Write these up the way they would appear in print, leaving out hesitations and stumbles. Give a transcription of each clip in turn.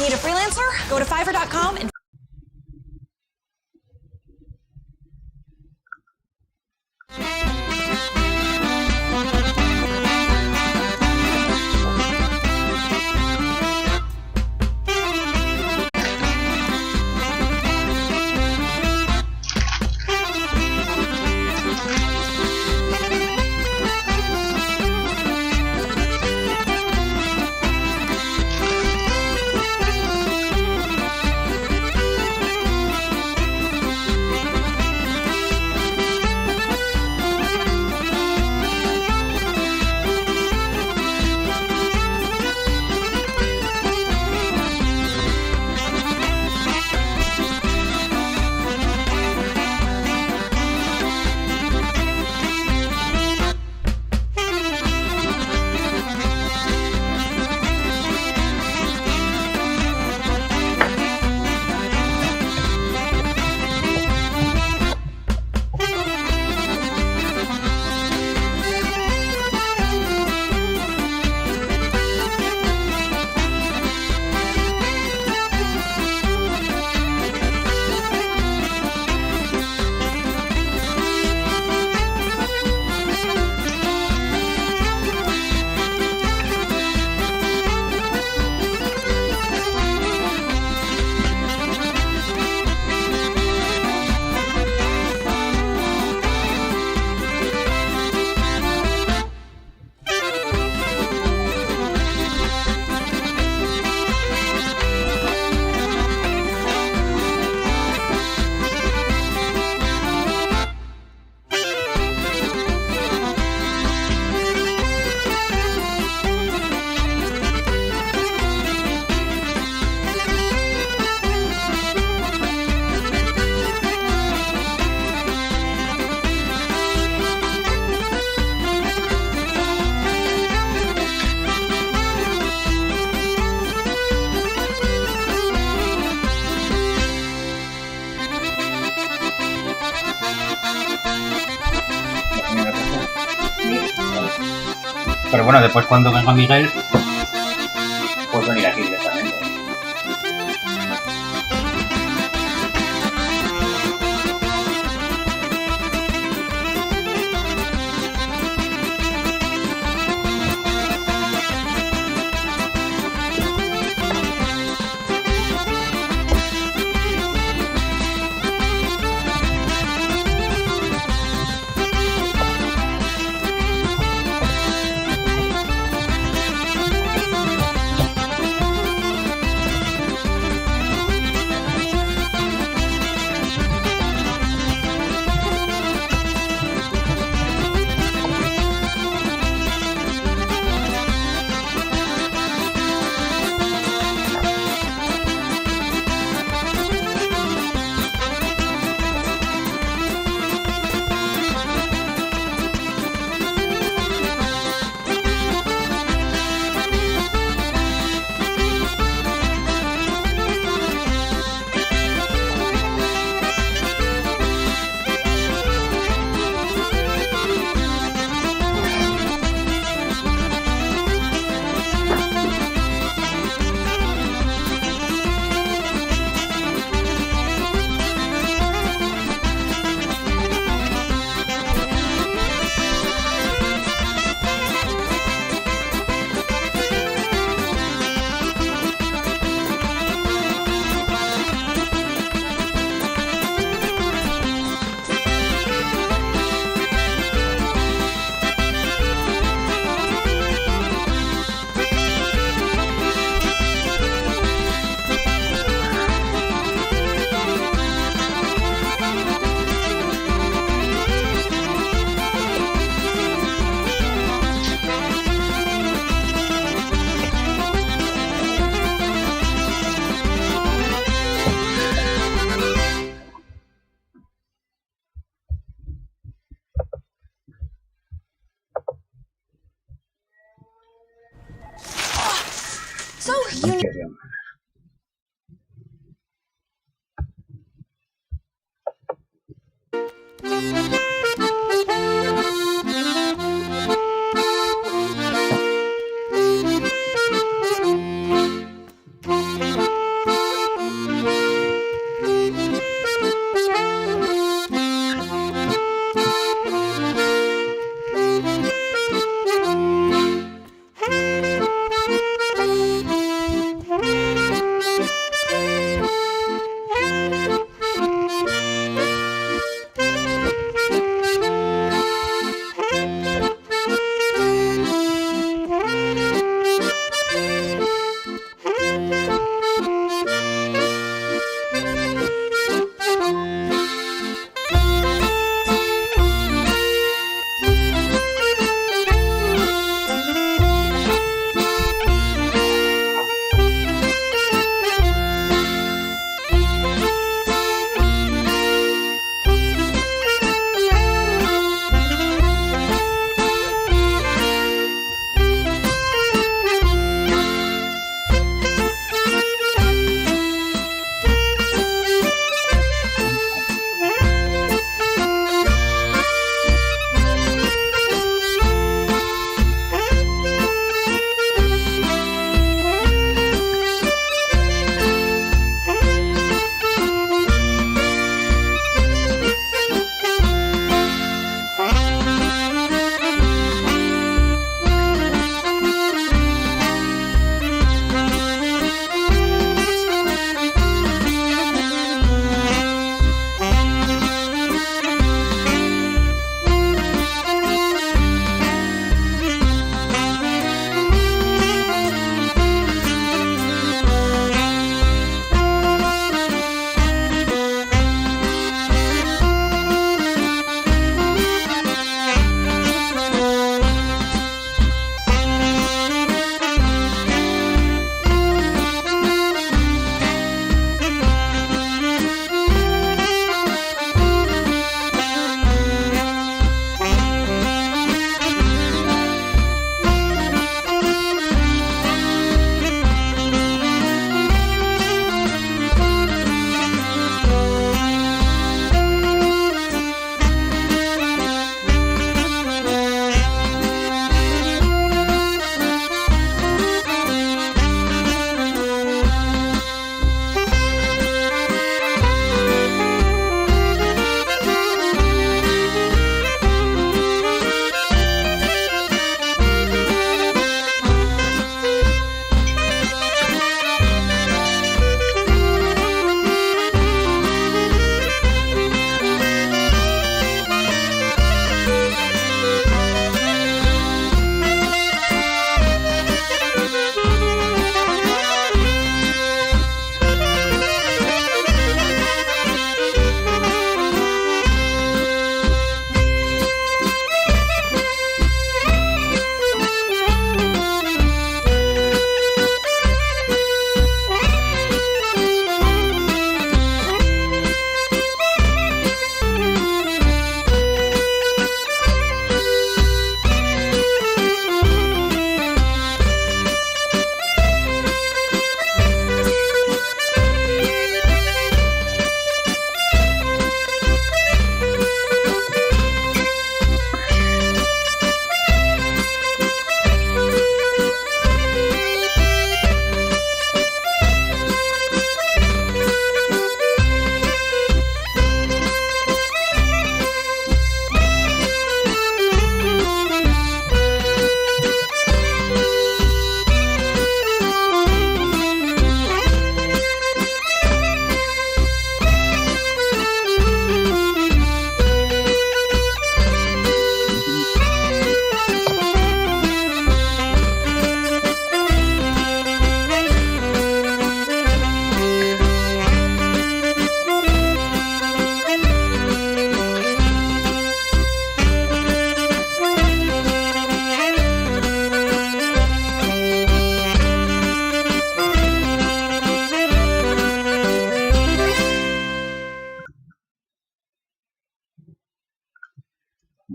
Need a freelancer? Go to Fiverr.com and Pero bueno, después cuando venga Miguel, pues venir aquí directamente. So you...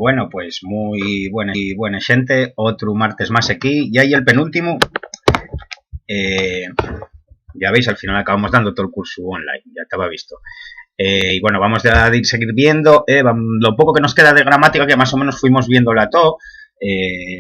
Bueno, pues muy buena xente, outro martes máis aquí, e aí el penúltimo, ya veis, al final acabamos dando todo el curso online, ya estaba visto. Y bueno, vamos a seguir viendo lo poco que nos queda de gramática, que más o menos fuimos viéndola todo,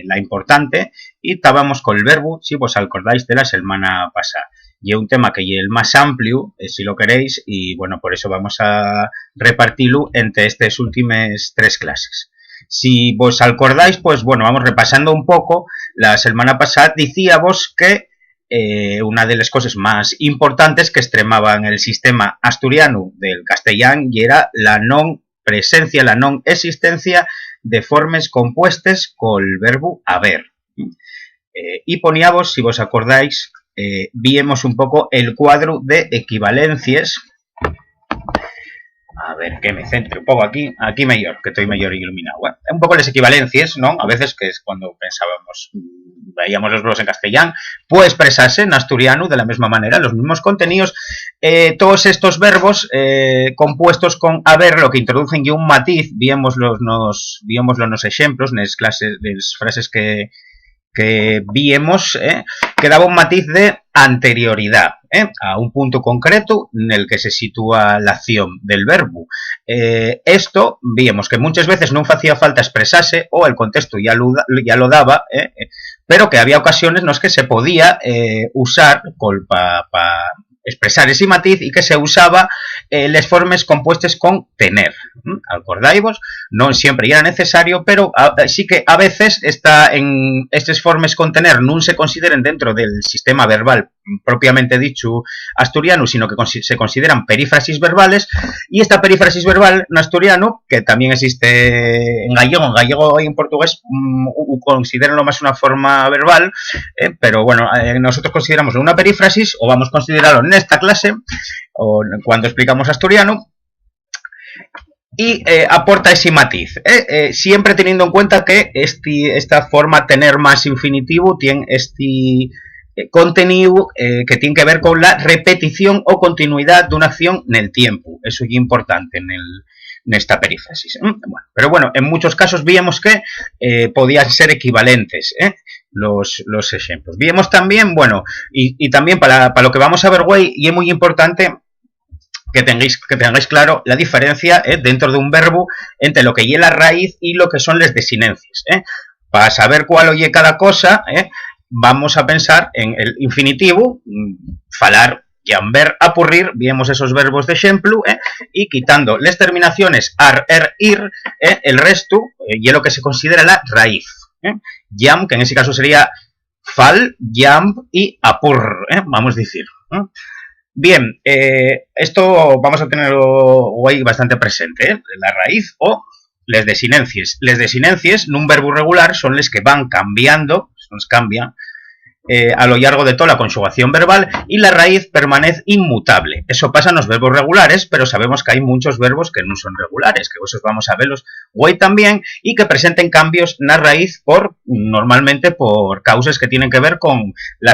la importante, y estábamos con el verbo, si vos acordáis de la semana pasada. Y es un tema que es el más amplio, si lo queréis, y bueno, por eso vamos a repartirlo entre estas últimas 3 clases. Si vos acordáis, pues bueno, vamos repasando un poco. La semana pasada decíamos que una de las cosas más importantes que extremaban el sistema asturiano del castellán y era la non presencia, la non existencia de formas compuestas con el verbo haber. Y poníamos, si vos acordáis, víamos un poco el cuadro de equivalencias. A ver, que me centre un pouco aquí mellor, que estoy mellor iluminado. Bueno, un pouco las equivalencias, ¿no? A veces, que es cuando pensábamos, veíamos los verbos en castellán, puede expresarse en asturiano de la misma manera, los mismos contenidos. Todos estos verbos compuestos con haber, lo que introducen ya un matiz, viémoslo nos ejemplos, en las clases, de las frases que vimos, que daba un matiz de anterioridad a un punto concreto en el que se sitúa la acción del verbo. Esto vimos que muchas veces no hacía falta expresarse o el contexto ya lo daba, pero que había ocasiones en las que se podía usar para expresar ese matiz y que se usaba las formas compuestas con tener. ¿Acordáis? No siempre era necesario, pero sí que a veces estas formas con tener no se consideren dentro del sistema verbal propiamente dicho asturiano, sino que se consideran perífrasis verbales, y esta perífrasis verbal en asturiano, que también existe en gallego y en portugués, consideranlo más una forma verbal, pero bueno, nosotros consideramos una perífrasis, o vamos a considerarlo en esta clase, o cuando explicamos asturiano, y aporta ese matiz, siempre teniendo en cuenta que esta forma tener más infinitivo tiene este contenido que tiene que ver con la repetición o continuidad de una acción en el tiempo. Eso es importante en esta perífrasis. Bueno, pero bueno, en muchos casos vimos que podían ser equivalentes los ejemplos. Vimos también, bueno, y también para lo que vamos a ver hoy, y es muy importante que tengáis claro la diferencia dentro de un verbo entre lo que es la raíz y lo que son las desinencias. Para saber cuál oye cada cosa, vamos a pensar en el infinitivo, falar, llamber, apurrir, vemos esos verbos de ejemplo, y quitando las terminaciones ar, er, ir, el resto, y es lo que se considera la raíz. Jam, que en ese caso sería fal, jam y apur, vamos a decir. Bien, esto vamos a tenerlo hoy bastante presente, la raíz o las desinencias. Las desinencias en un verbo regular son las que van cambiando, nos cambian a lo largo de toda la conjugación verbal, y la raíz permanece inmutable. Eso pasa en los verbos regulares, pero sabemos que hay muchos verbos que no son regulares, que vosotros vamos a verlos hoy también, y que presenten cambios en la raíz normalmente por causas que tienen que ver con la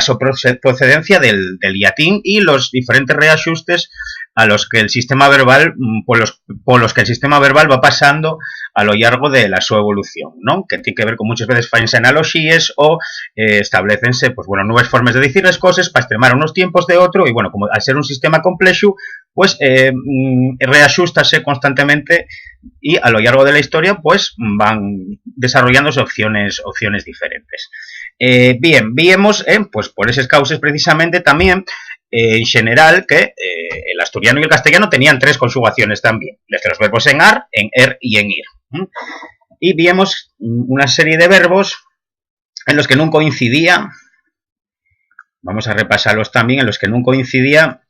procedencia del latín y los diferentes reajustes a los que el sistema verbal, por los que el sistema verbal va pasando a lo largo de la su evolución, ¿no? Que tiene que ver con muchas veces faense analogías o establecense, pues bueno, nuevas formas de decir las cosas para extremar unos tiempos de otro, y bueno, como al ser un sistema complejo, pues reajustase constantemente, y a lo largo de la historia pues van desarrollándose opciones diferentes. Bien, vimos, pues por esas causas precisamente también, en general, que el asturiano y el castellano tenían 3 conjugaciones también, desde los verbos en ar, en er y en ir. Y vimos una serie de verbos en los que no coincidía, vamos a repasarlos también, en los que no coincidía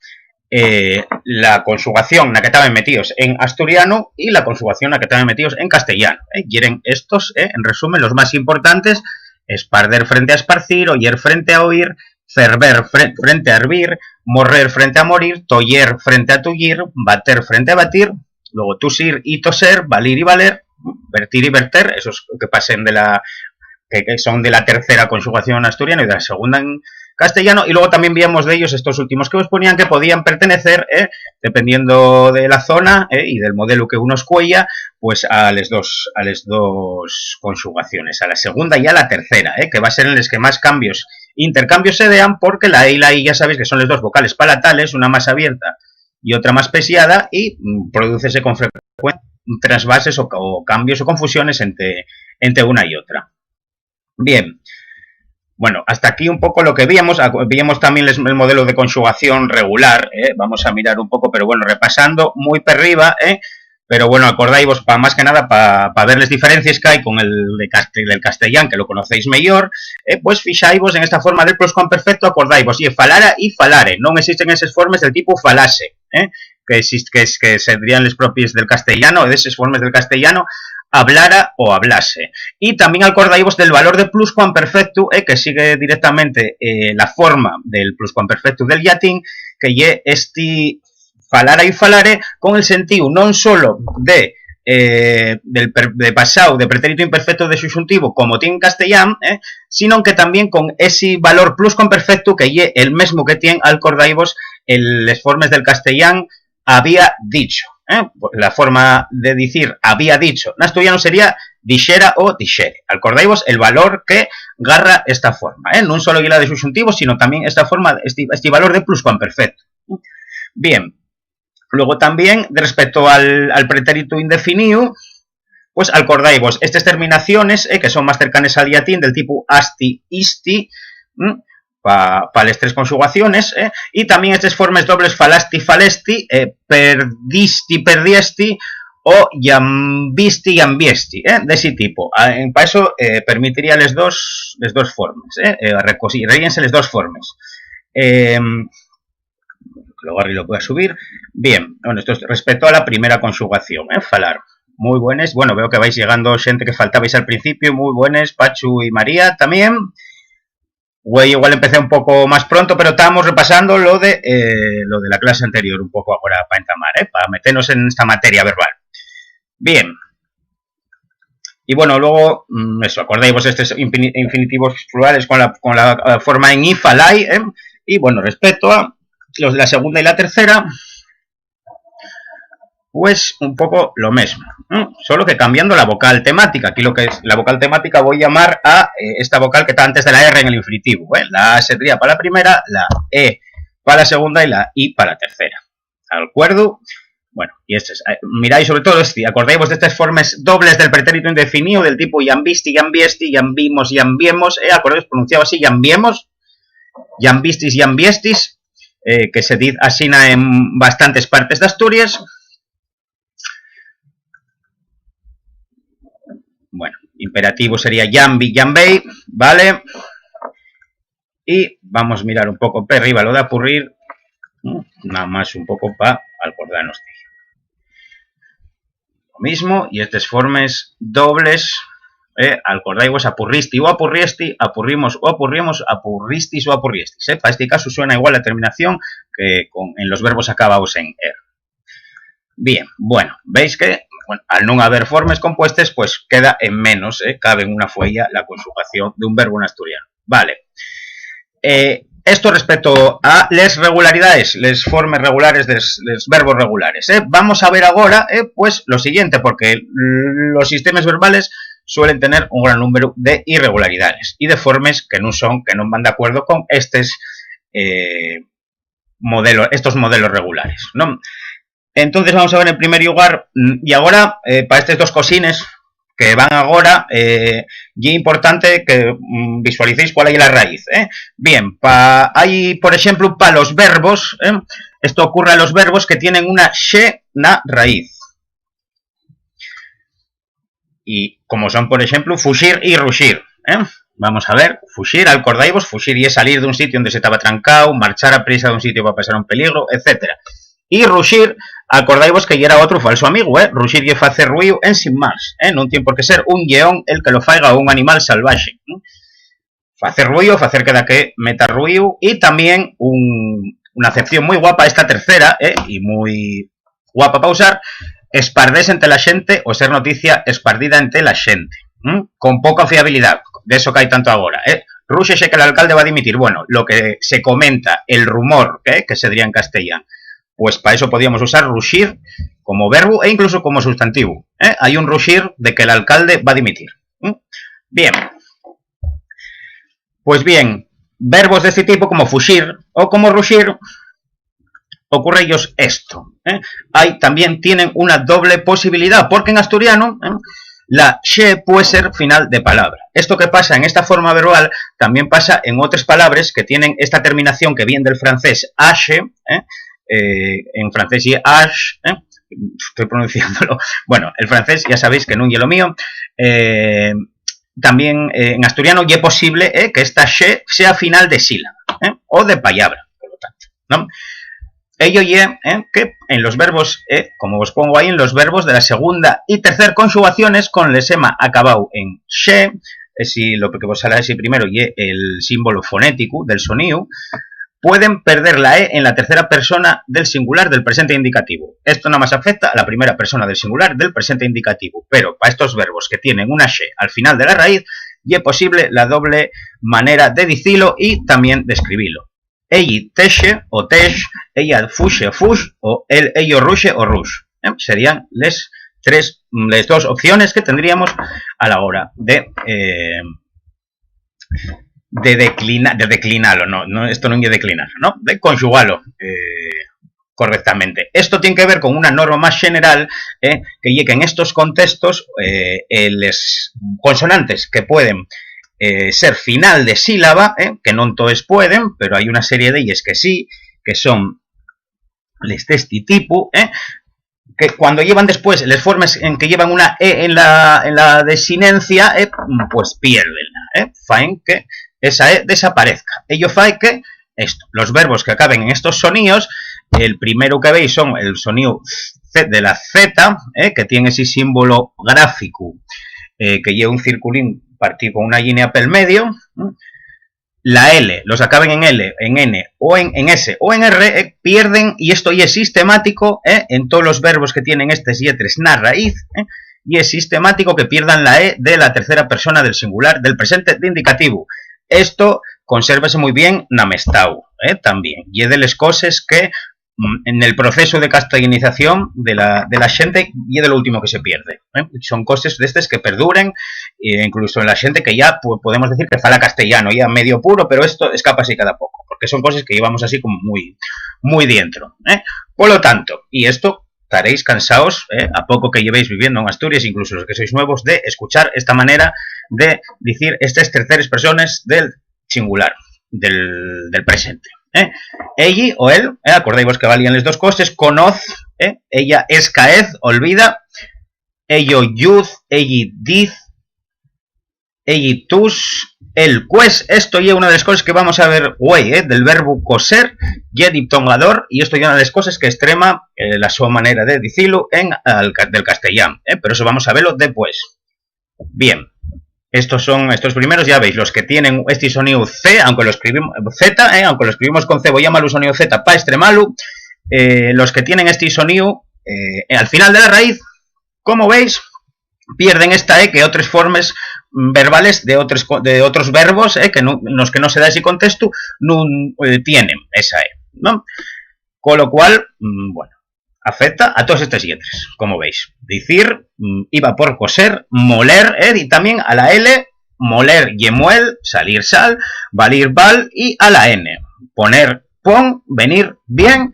la conjugación en la que estaban metidos en asturiano y la conjugación en la que estaban metidos en castellano. Quieren estos, en resumen, los más importantes: esparder frente a esparcir, oír frente a oír, ferver frente a hervir, morrer frente a morir, toyer frente a tullir, bater frente a batir, luego tusir y toser, valir y valer, vertir y verter, esos que pasen que son de la tercera conjugación asturiana y de la segunda castellano, y luego también víamos de ellos estos últimos que os ponían que podían pertenecer, dependiendo de la zona y del modelo que uno escuella, pues a las dos conjugaciones, a la segunda y a la tercera, que va a ser en las que más intercambios se dean, porque la E y la I ya sabéis que son las dos vocales palatales, una más abierta y otra más pesiada, y prodúcese con frecuencia trasvases o cambios o confusiones entre una y otra. Bien, bueno, hasta aquí un poco lo que víamos. Víamos también el modelo de conjugación regular, vamos a mirar un poco, pero bueno, repasando muy per arriba, pero bueno, acordáis, más que nada, para ver las diferencias que hay con el del castellán, que lo conocéis mejor, pues fixáis en esta forma del pluscuamperfecto, acordáis, y falara y falare, no existen esas formas del tipo falase, que serían las propias del castellano, de esas formas del castellano, hablara o hablase. Y también acordáis del valor de pluscuamperfecto, que sigue directamente la forma del pluscuamperfecto del latín, que ye falara y falare, con el sentido non solo de pasado, de pretérito imperfecto de subjuntivo, como tiene en castellán, sino que también con ese valor pluscuamperfecto que ye el mismo que tiene, acordáis, las formas del castellán había dicho. La forma de decir había dicho en asturiano sería dixera o dixere. Acordáis el valor que garra esta forma, no solo la de subjuntivo, sino también esta forma, este valor de pluscuamperfecto. Bien, luego también respecto al pretérito indefinido, pues acordáis estas terminaciones que son más cercanas al latín, del tipo asti, isti, para las tres conjugaciones, y también estas formas dobles falasti, falesti, perdisti, perdiesti, o llambisti, llambiesti, de ese tipo. Para eso permitiría las dos formas, reíense las dos formas. Luego arriba lo voy a subir. Bien, bueno, esto es respecto a la primera conjugación, falar. Muy buenas, bueno, veo que vais llegando gente que faltabais al principio, muy buenas, Pachu y María también. Güey, igual empecé un poco más pronto, pero estábamos repasando lo de la clase anterior un poco ahora para entamar, para meternos en esta materia verbal. Bien. Y bueno, luego, eso, acordáis estos infinitivos plurales con la forma en i, falai, y bueno, respecto a los de la segunda y la tercera, pues un poco lo mismo, solo que cambiando la vocal temática. Aquí lo que es la vocal temática voy a llamar a esta vocal que está antes de la R en el infinitivo. La A sería para la primera, la E para la segunda y la I para la tercera. ¿De acuerdo? Bueno, y miráis sobre todo acordáis de estas formas dobles del pretérito indefinido del tipo llambisti, llambiesti, llambimos, llambiemos, acordáis pronunciado así, llambiemos, llambistis, llambiestis, que se dice así en bastantes partes de Asturias. Bueno, imperativo sería yambi, yambei, ¿vale? Y vamos a mirar un poco para arriba lo de apurrir, nada más un poco para acordarnos de ello. Lo mismo, y estas formas dobles, acordáis apurristi o apurriesti, apurrimos o apurrimos, apurristis o apurriestis. Para este caso suena igual la terminación que en los verbos acabados en er. Bien, bueno, veis que al no haber formas compuestas, pues queda en menos, cabe en una fuella la conjugación de un verbo en asturiano. Vale. Esto respecto a las regularidades, las formas regulares de los verbos regulares. Vamos a ver ahora, pues lo siguiente, porque los sistemas verbales suelen tener un gran número de irregularidades y de formas que no van de acuerdo con estos modelos regulares, ¿no? Entonces vamos a ver en primer lugar, y ahora, para estas dos cosines que van ahora, es importante que visualicéis cuál es la raíz. Bien, hay, por ejemplo, para los verbos, esto ocurre a los verbos que tienen una she na raíz. Y como son, por ejemplo, fuxir y ruxir. Vamos a ver, fuxir, acordáis, fuxir y es salir de un sitio donde se estaba trancado, marchar a prisa de un sitio para pasar un peligro, etc. Y ruxir, acordáis que ya era otro falso amigo, ruxir y facer ruido en sin más, non tiene por qué ser un lleón el que lo faiga o un animal salvaje. Facer ruido, facer que da que meta ruido, y también una acepción muy guapa, esta tercera, y muy guapa para usar, espardés entre la xente o ser noticia espardida entre la xente, con poca fiabilidad, de eso que hay tanto ahora, rúxese que el alcalde va a dimitir. Bueno, lo que se comenta, el rumor, que se diría en castellano, pues para eso podríamos usar ruxir como verbo e incluso como sustantivo. Hay un ruxir de que el alcalde va a dimitir. Bien. Pues bien, verbos de este tipo como fuxir o como ruxir, ocurre ellos esto. También tienen una doble posibilidad, porque en asturiano la xe puede ser final de palabra. Esto que pasa en esta forma verbal también pasa en otras palabras que tienen esta terminación que viene del francés age, en francés y age, estoy pronunciándolo. Bueno, el francés ya sabéis que no es lo mío. También en asturiano ya es posible que esta xe sea final de sílaba o de palabra, por lo tanto, ¿no? Ello ye que en los verbos, como os pongo ahí, en los verbos de la segunda y tercera conjugaciones con lesema acabado en xe, si lo que vos hará primero ye el símbolo fonético del sonido, pueden perder la e en la tercera persona del singular del presente indicativo. Esto nada más afecta a la primera persona del singular del presente indicativo, pero para estos verbos que tienen una xe al final de la raíz, ye posible la doble manera de dicilo y también de escribirlo. Ell texe o tex, ella fuxe o fux, o ello ruxe o rush. Serían las dos opciones que tendríamos a la hora de declinarlo. No, esto no es de declinarlo, ¿no? De conjugarlo correctamente. Esto tiene que ver con una norma más general que en estos contextos las consonantes que pueden ser final de sílaba, que no todos pueden, pero hay una serie de ellas que sí, que son les de este tipo, que cuando llevan después las formas en que llevan una e en la desinencia, pues pierden, faen que esa e desaparezca. Ello fae que los verbos que acaben en estos sonidos, el primero que veis son el sonido de la Z, que tiene ese símbolo gráfico, que lleva un circulín partido con una línea pel medio. La L, los acaben en L, en N, o en S, o en R, pierden, y esto ya es sistemático, en todos los verbos que tienen estes yetres na raíz, y es sistemático que pierdan la E de la tercera persona del singular del presente de indicativo. Esto consérvese muy bien namestau, también, y es de las cosas que en el proceso de castellanización de la gente y de lo último que se pierde. Son cosas de estas que perduren, incluso en la gente que ya podemos decir que fala castellano, ya medio puro, pero esto escapa así cada poco, porque son cosas que llevamos así como muy dentro. Por lo tanto, y esto estaréis cansados, a poco que llevéis viviendo en Asturias, incluso los que sois nuevos, de escuchar esta manera de decir estas terceras personas del singular, del presente. Ella o él, acordáis que valían las dos cosas, conoz, ella es caez, olvida, ello yuz, ella diz, ella tus, el pues. Esto ya una de las cosas que vamos a ver hoy, del verbo coser, y diptongador, y esto ya una de las cosas que extrema la su manera de decirlo del castellano, pero eso vamos a verlo después. Bien. Estos primeros, ya veis, los que tienen este sonido C, aunque lo escribimos Z, aunque lo escribimos con C, voy a llamarlo sonido Z para extremarlo. Los que tienen este sonido al final de la raíz, como veis, pierden esta E que otras formas verbales de otros verbos que los que no se da ese contexto no tienen esa E, ¿no? Con lo cual, bueno, afecta a todas estas letras, como veis. Decir, iba por coser, moler, y también a la L, moler, yemuel, salir, sal, valir, val, y a la N, poner, pon, venir, bien,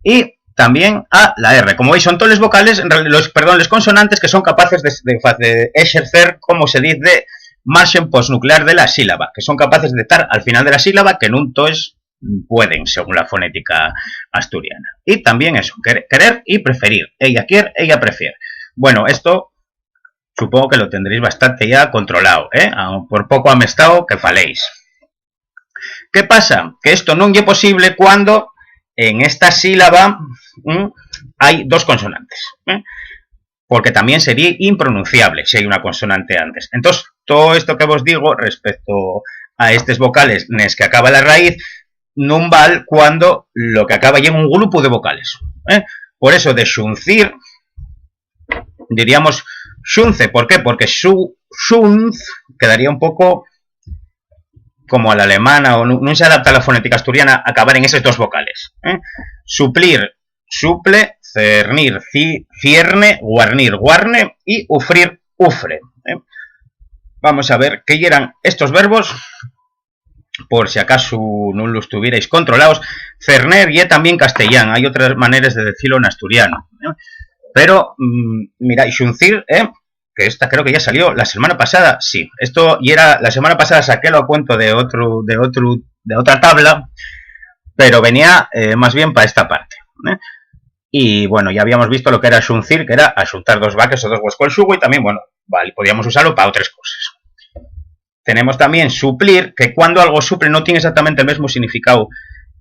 y también a la R. Como veis, son todas las vocales, las consonantes que son capaces de ejercer, como se dice, margen postnuclear de la sílaba, que son capaces de estar al final de la sílaba, que nunca es pueden, según la fonética asturiana. Y también eso, querer y preferir. Ella quiere, ella prefiere. Bueno, esto supongo que lo tendréis bastante ya controlado, por poco amestado que faléis. ¿Qué pasa? Que esto no es posible cuando en esta sílaba hay dos consonantes, porque también sería impronunciable si hay una consonante antes. Entonces, todo esto que os digo respecto a estas vocales en las que acaba la raíz, no val cuando lo que acaba ya en un grupo de vocales. Por eso de xuncir diríamos xunce. ¿Por qué? Porque xunz quedaría un poco como a la alemana, o non se adapta a la fonética asturiana acabar en esas dos vocales. Suplir, suple, cernir, cierne, guarnir, guarne y ufrir, ufre. Vamos a ver qué eran estos verbos, por si acaso no los tuvierais controlados. Cerner y también castellán, hay otras maneras de decirlo en asturiano. Pero, mira, xuncir, que esta creo que ya salió la semana pasada, sí. Esto y era la semana pasada, saqué lo a cuento de otra tabla, pero venía más bien para esta parte. Y bueno, ya habíamos visto lo que era xuncir, que era axuntar dos vaques o dos huescos al xugo, y también, bueno, vale, podíamos usarlo para otras cosas. Tenemos también suplir, que cuando algo suple no tiene exactamente el mismo significado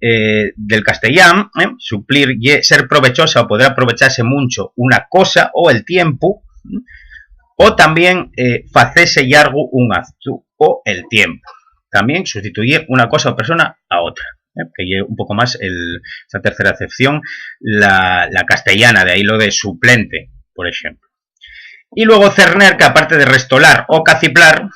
del castellán. Suplir y ser provechosa o poder aprovecharse mucho una cosa o el tiempo. O también facese llargo un acto o el tiempo. También sustituir una cosa o persona a otra. Que lleve un poco más esa tercera acepción, la castellana, de ahí lo de suplente, por ejemplo. Y luego cerner, que aparte de restolar o caciplar,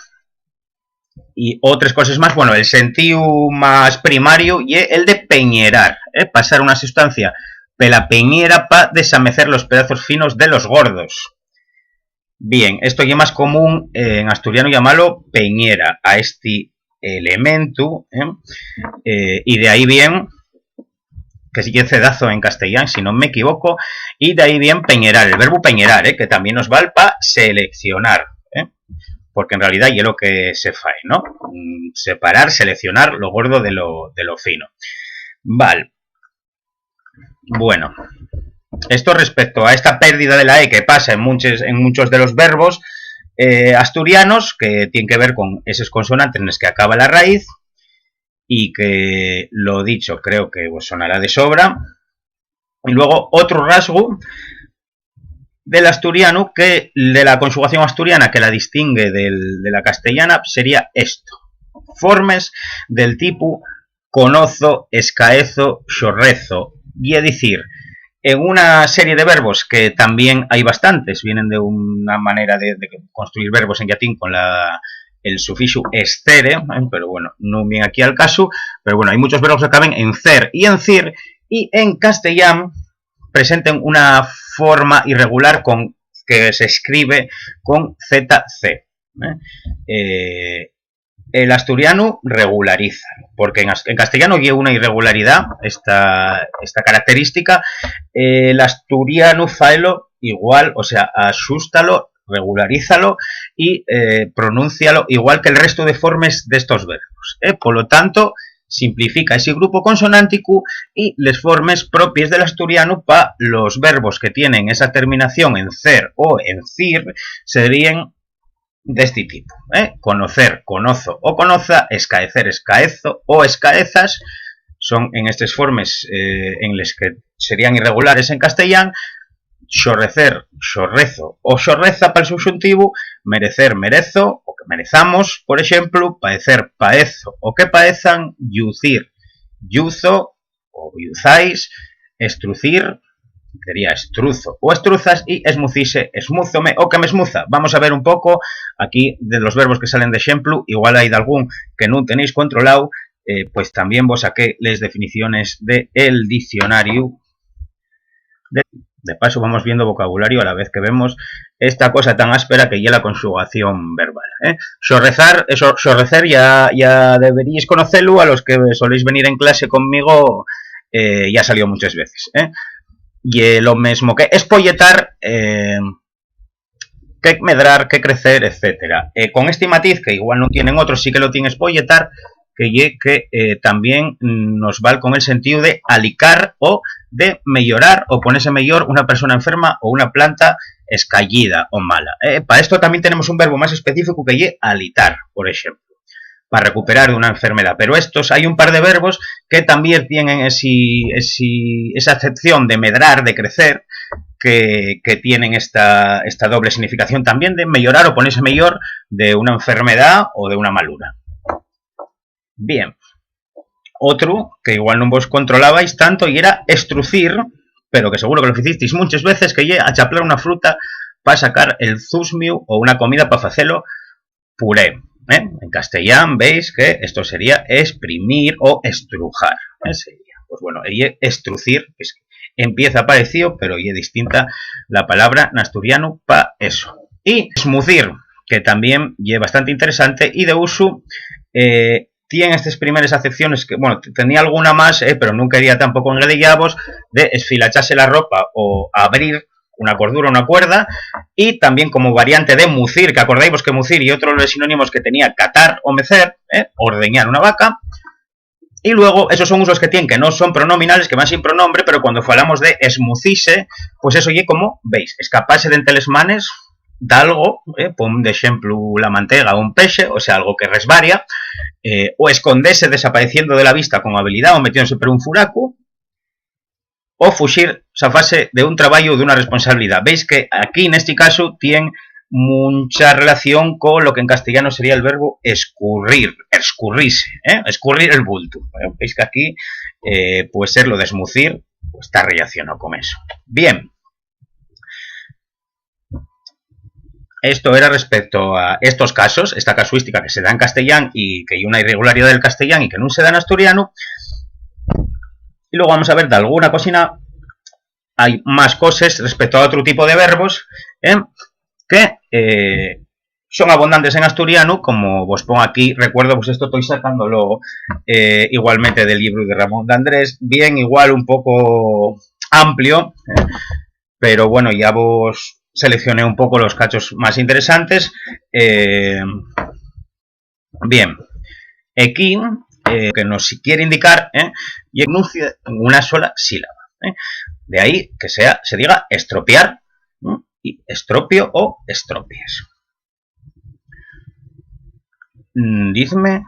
y otras cosas más, bueno, el sentido más primario y el de peñerar, pasar una sustancia pela peñera para desamecer los pedazos finos de los gordos. Bien, esto ya más común en asturiano llamarlo peñera a este elemento, y de ahí bien, que sigue cedazo en castellano, si no me equivoco, y de ahí bien peñerar, el verbo peñerar, que también nos vale para seleccionar, porque en realidad es lo que se fae, ¿no? Separar, seleccionar lo gordo de lo fino. Vale. Bueno, esto respecto a esta pérdida de la E que pasa en muchos de los verbos asturianos, que tienen que ver con esas consonantes en las que acaba la raíz, y que lo dicho creo que os sonará de sobra. Y luego otro rasgo del asturiano, que de la conjugación asturiana que la distingue de la castellana, sería esto: formes del tipo conozo, escaezo, xorrezo. Y es decir, en una serie de verbos que también hay bastantes, vienen de una manera de construir verbos en latín con el sufijo escere, pero bueno, no viene aquí al caso. Pero bueno, hay muchos verbos que acaben en cer y en cir, y en castellano presenten una forma irregular que se escribe con ZC. El asturiano regulariza, porque en castellano hay una irregularidad, esta característica. El asturiano faelo igual, o sea, axústalo, regularízalo y pronúncialo igual que el resto de formas de estos verbos. Por lo tanto, simplifica ese grupo consonántico y les formes propias del asturiano para los verbos que tienen esa terminación en cer o en cir serían de este tipo. Conocer, conozo o conoza, escaecer, escaezo o escaezas, son en estas formas en las que serían irregulares en castellano. Xorrecer, xorrezo o xorreza para el subjuntivo, merecer, merezo o que merezamos, por ejemplo, paecer, paezo o que paezan, yucir, yuzo o yuzáis, estrucir, sería estruzo o estruzas, y esmucise, esmúzome o que me esmuza. Vamos a ver un poco aquí de los verbos que salen de ejemplo, igual hay de algún que no tenéis controlado, pues también vos saqué las definiciones del diccionario. De paso vamos viendo vocabulario a la vez que vemos esta cosa tan áspera que ya la conjugación verbal. Xorrecer ya deberíais conocerlo, a los que soléis venir en clase conmigo ya salió muchas veces. Y lo mismo que espolletar, que medrar, que crecer, etc. Con este matiz, que igual no tienen otros, sí que lo tiene espolletar, que también nos vale con el sentido de alicar o de mejorar o ponerse mejor una persona enferma o una planta escallida o mala. Para esto también tenemos un verbo más específico que es alitar, por ejemplo, para recuperar de una enfermedad. Pero estos, hay un par de verbos que también tienen esa acepción de medrar, de crecer, que tienen esta doble significación también de mejorar o ponerse mejor de una enfermedad o de una malura. Bien, otro que igual no vos controlabais tanto y era estrucir, pero que seguro que lo hicisteis muchas veces, que es achaplar una fruta para sacar el zusmiu o una comida para hacerlo puré. En castellano veis que esto sería exprimir o estrujar. Sería, pues bueno, estrucir, que empieza parecido, pero es distinta la palabra en asturiano para eso. Y esmucir, que también es bastante interesante y de uso, tiene estas primeras acepciones que, bueno, tenía alguna más, pero nunca quería tampoco engadillavos, de esfilacharse la ropa o abrir una cordura, una cuerda, y también como variante de mucir, que acordáis que mucir y otros los sinónimos que tenía catar o mecer, ordeñar una vaca. Y luego, esos son usos que tienen, que no son pronominales, que van sin pronombre, pero cuando hablamos de esmucise, pues eso ya como, veis, escaparse de entre les manes de algo, pon de ejemplo la mantega o un peche, o sea, algo que resvaria, o esconderse desapareciendo de la vista con habilidad o metiéndose por un furaco, o fuxir, zafarse de un trabajo o de una responsabilidad. Veis que aquí, en este caso, tiene mucha relación con lo que en castellano sería el verbo escurrir, escurrirse, escurrir el bulto. Veis que aquí puede ser lo de esmucir, pues está relacionado con eso. Bien. Esto era respecto a estos casos, esta casuística que se da en castellano y que hay una irregularidad del castellano y que no se da en asturiano. Y luego vamos a ver de alguna cocina, hay más cosas respecto a otro tipo de verbos que son abundantes en asturiano, como vos pongo aquí, recuerdo, pues esto estoy sacándolo igualmente del libro de Ramón de Andrés, bien igual un poco amplio, pero bueno, ya vos seleccioné un poco los cachos más interesantes. Bien, aquí que nos quiere indicar y enuncia en una sola sílaba. De ahí que se diga estropear y estropio o estropies. Dime.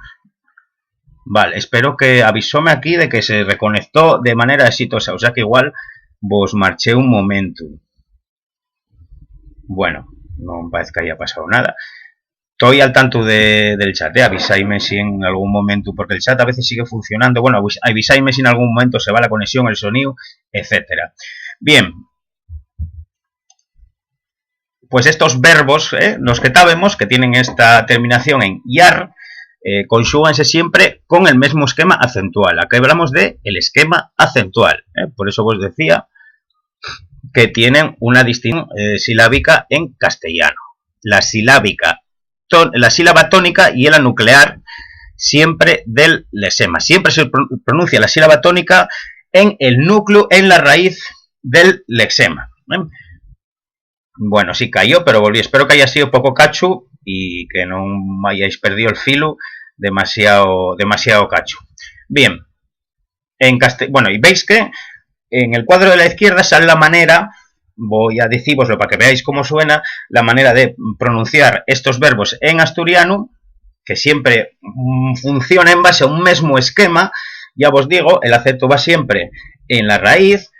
Vale, espero que avisóme aquí de que se reconectó de manera exitosa, o sea que igual vos marché un momento. Bueno, no me parece que haya pasado nada. Estoy al tanto del chat, avisáis si en algún momento, porque el chat a veces sigue funcionando, bueno, avisáis si en algún momento se va la conexión, el sonido, etcétera. Bien, pues estos verbos, los que sabemos que tienen esta terminación en iar, conjúganse siempre con el mismo esquema acentual. Aquí hablamos de el esquema acentual, por eso os decía que tienen una distinción silábica en castellano. La sílaba tónica y la nuclear siempre del lesema. Siempre se pronuncia la sílaba tónica en el núcleo, en la raíz del lexema. Bueno, sí cayó, pero volví. Espero que haya sido poco cacho y que no hayáis perdido el filo demasiado cacho. Bien, bueno, y veis que en el cuadro de la izquierda sale la manera, voy a deciroslo para que veáis cómo suena, la manera de pronunciar estos verbos en asturiano, que siempre funciona en base a un mismo esquema. Ya os digo, el acento va siempre en la raíz,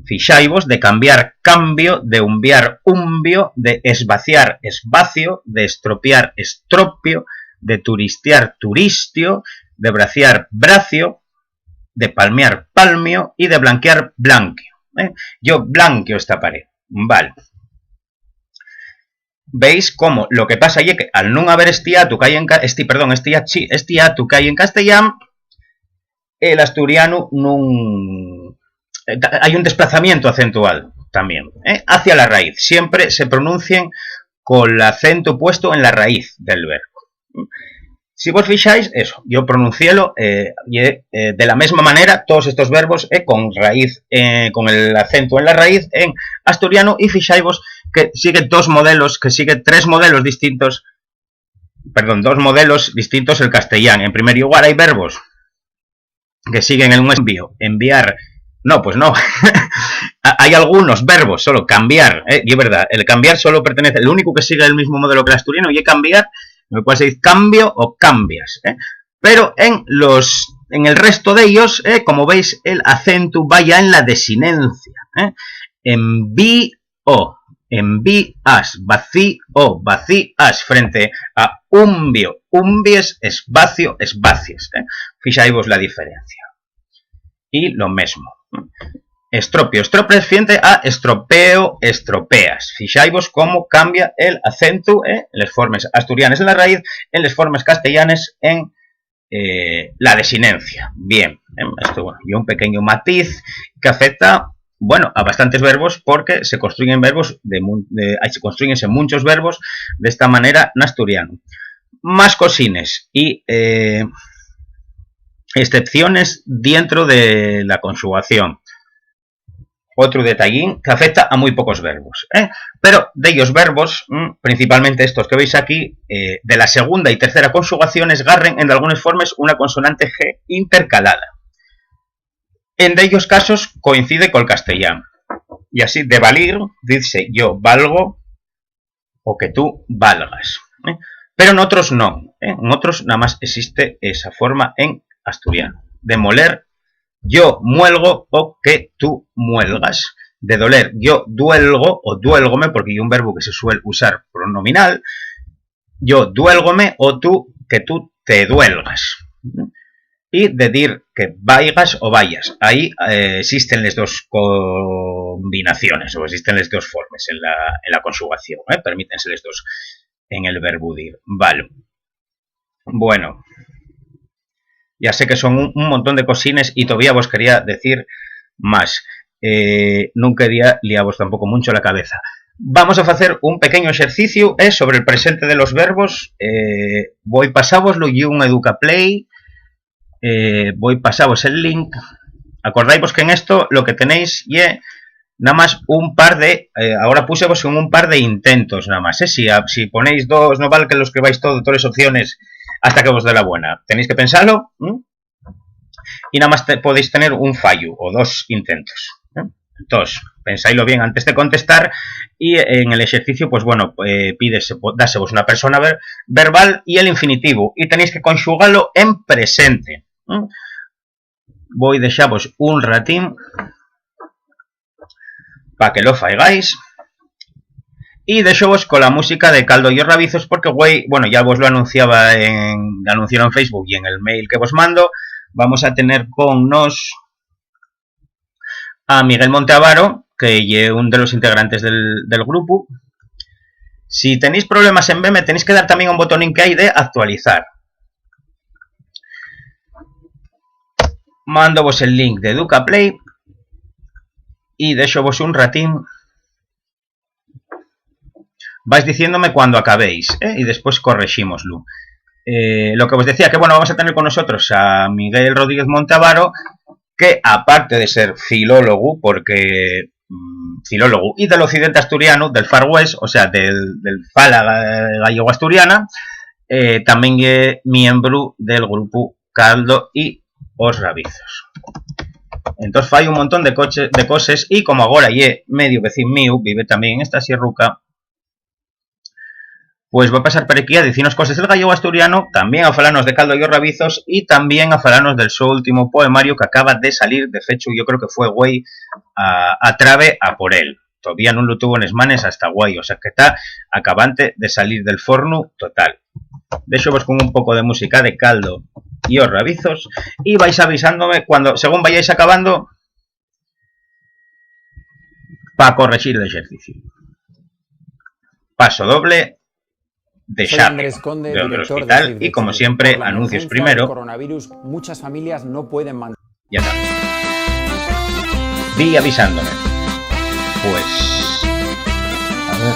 fixaivos, de cambiar cambio, de umbiar umbio, de esvaciar espacio, de estropear estropio, de turistear turistio, de braciar bracio, de palmear palmio y de blanquear blanqueo. Yo blanqueo esta pared. Vale. Veis cómo lo que pasa es que al no haber este atu que hay en castellano, el asturiano hay un desplazamiento acentual también hacia la raíz. Siempre se pronuncian con el acento puesto en la raíz del verbo. Si vos fijáis, eso, yo pronunciélo de la misma manera todos estos verbos con raíz, con el acento en la raíz en asturiano, y fijáis que sigue dos modelos distintos el castellano. En primer lugar hay verbos que siguen en un envío, enviar, no, pues no, hay algunos verbos, solo cambiar, y es verdad, el cambiar solo pertenece, el único que sigue el mismo modelo que el asturiano y es cambiar, lo cual se dice cambio o cambias, pero en el resto de ellos, como veis, el acento va ya en la desinencia, envío, envías, vacío, vacías, frente a umbio, umbies, espacio, espacies. Fijáis la diferencia. Y lo mismo. Estropio. Estropio refiere a estropeo, estropeas. Fixaivos como cambia el acento en las formas asturianas en la raíz, en las formas castellanas en la desinencia. Bien, esto bueno, y un pequeño matiz que afecta, bueno, a bastantes verbos porque se construyen verbos se construyen muchos verbos de esta manera en asturiano. Más cosines y excepciones dentro de la conjugación. Otro detallín que afecta a muy pocos verbos. Pero de ellos verbos, principalmente estos que veis aquí, de la segunda y tercera conjugaciones, garren en algunas formas una consonante G intercalada. En de ellos casos coincide con el castellano. Y así, de valir, dice yo valgo o que tú valgas. Pero en otros no. En otros nada más existe esa forma en asturiano. De moler, yo muelgo o que tú muelgas. De doler, yo duelgo o duélgome, porque hay un verbo que se suele usar pronominal. Yo duélgome o tú que tú te duelgas. Y de dir que vayas o vayas. Ahí existen las dos combinaciones o existen las dos formas en la conjugación. Permítense las dos en el verbo dir. Vale. Bueno. Ya sé que son un montón de cosines y todavía os quería decir más. No quería liaros tampoco mucho la cabeza. Vamos a hacer un pequeño ejercicio sobre el presente de los verbos. Voy pasávoslo y un EducaPlay. Voy pasávos el link. Acordáis que en esto lo que tenéis y nada más un par de... ahora pusevos un par de intentos nada más. Si ponéis dos, no vale que lo escribáis todo, todas las opciones hasta que os dé la buena. Tenéis que pensarlo y nada más podéis tener un fallo o dos intentos. Entonces, pensáislo bien antes de contestar y en el ejercicio, pues bueno, dásevos una persona verbal y el infinitivo y tenéis que conjugarlo en presente. Voy a dejaros un ratín para que lo faigáis. Y deixovos con la música de Caldo y Rabizos porque, güey, bueno, ya vos lo anunciaba anunciaron en Facebook y en el mail que vos mando. Vamos a tener con nos a Miguel Monteavaro, que es uno de los integrantes del grupo. Si tenéis problemas en BM, tenéis que dar también un botonín que hay de actualizar. Mando vos el link de EducaPlay y deixovos un ratín. Vais diciéndome cuando acabéis, y después corregímoslo. Lo que os decía, que bueno, vamos a tener con nosotros a Miguel Rodríguez Monteavaro, que aparte de ser filólogo, porque filólogo y del occidente asturiano, del Far West, o sea, del fala gallego asturiana, también es miembro del grupo Caldo y os Rabizos. Entonces fai un montón de cosas y como ahora ye medio vecino mío, vive también en esta sierruca, pues voy a pasar por aquí a decirnos cosas del gallego asturiano, también a falarnos de Caldo y os Rabizos y también a falarnos del su último poemario que acaba de salir. De hecho, yo creo que fue güey a trave a por él. Todavía no lo tuvo en esmanes hasta guay, o sea que está acabante de salir del forno total. De hecho, pues con un poco de música de Caldo y os Rabizos y vais avisándome cuando, según vayáis acabando, para corregir el ejercicio. Paso doble de Andrés Conde, del hospital y como siempre anuncios primero. Coronavirus, muchas familias no pueden mantener. Ya está. Vi avisándome. Pues a ver.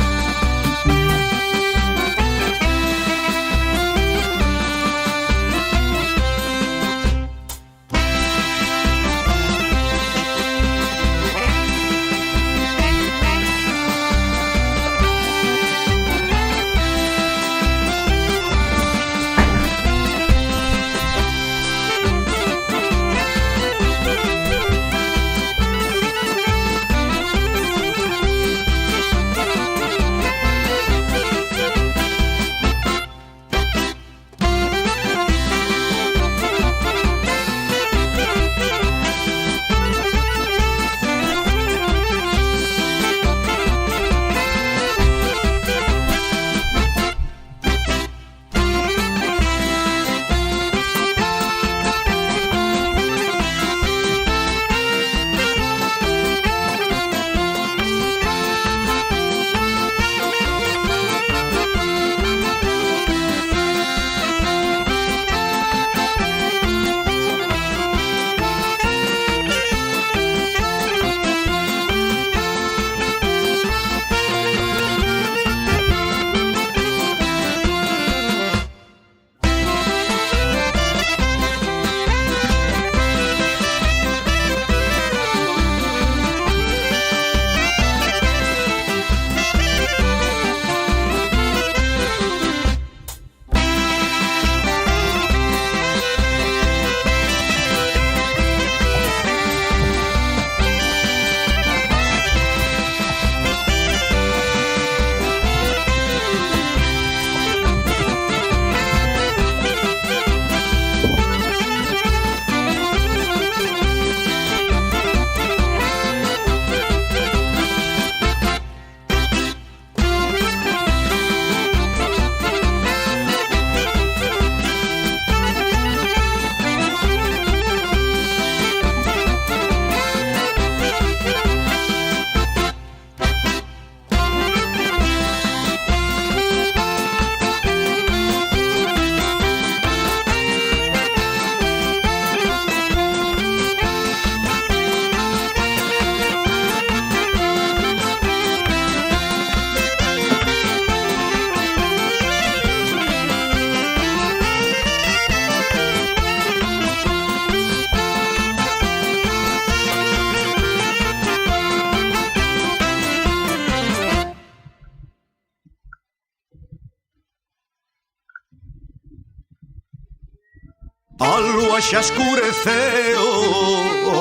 A lúa xa escureceu,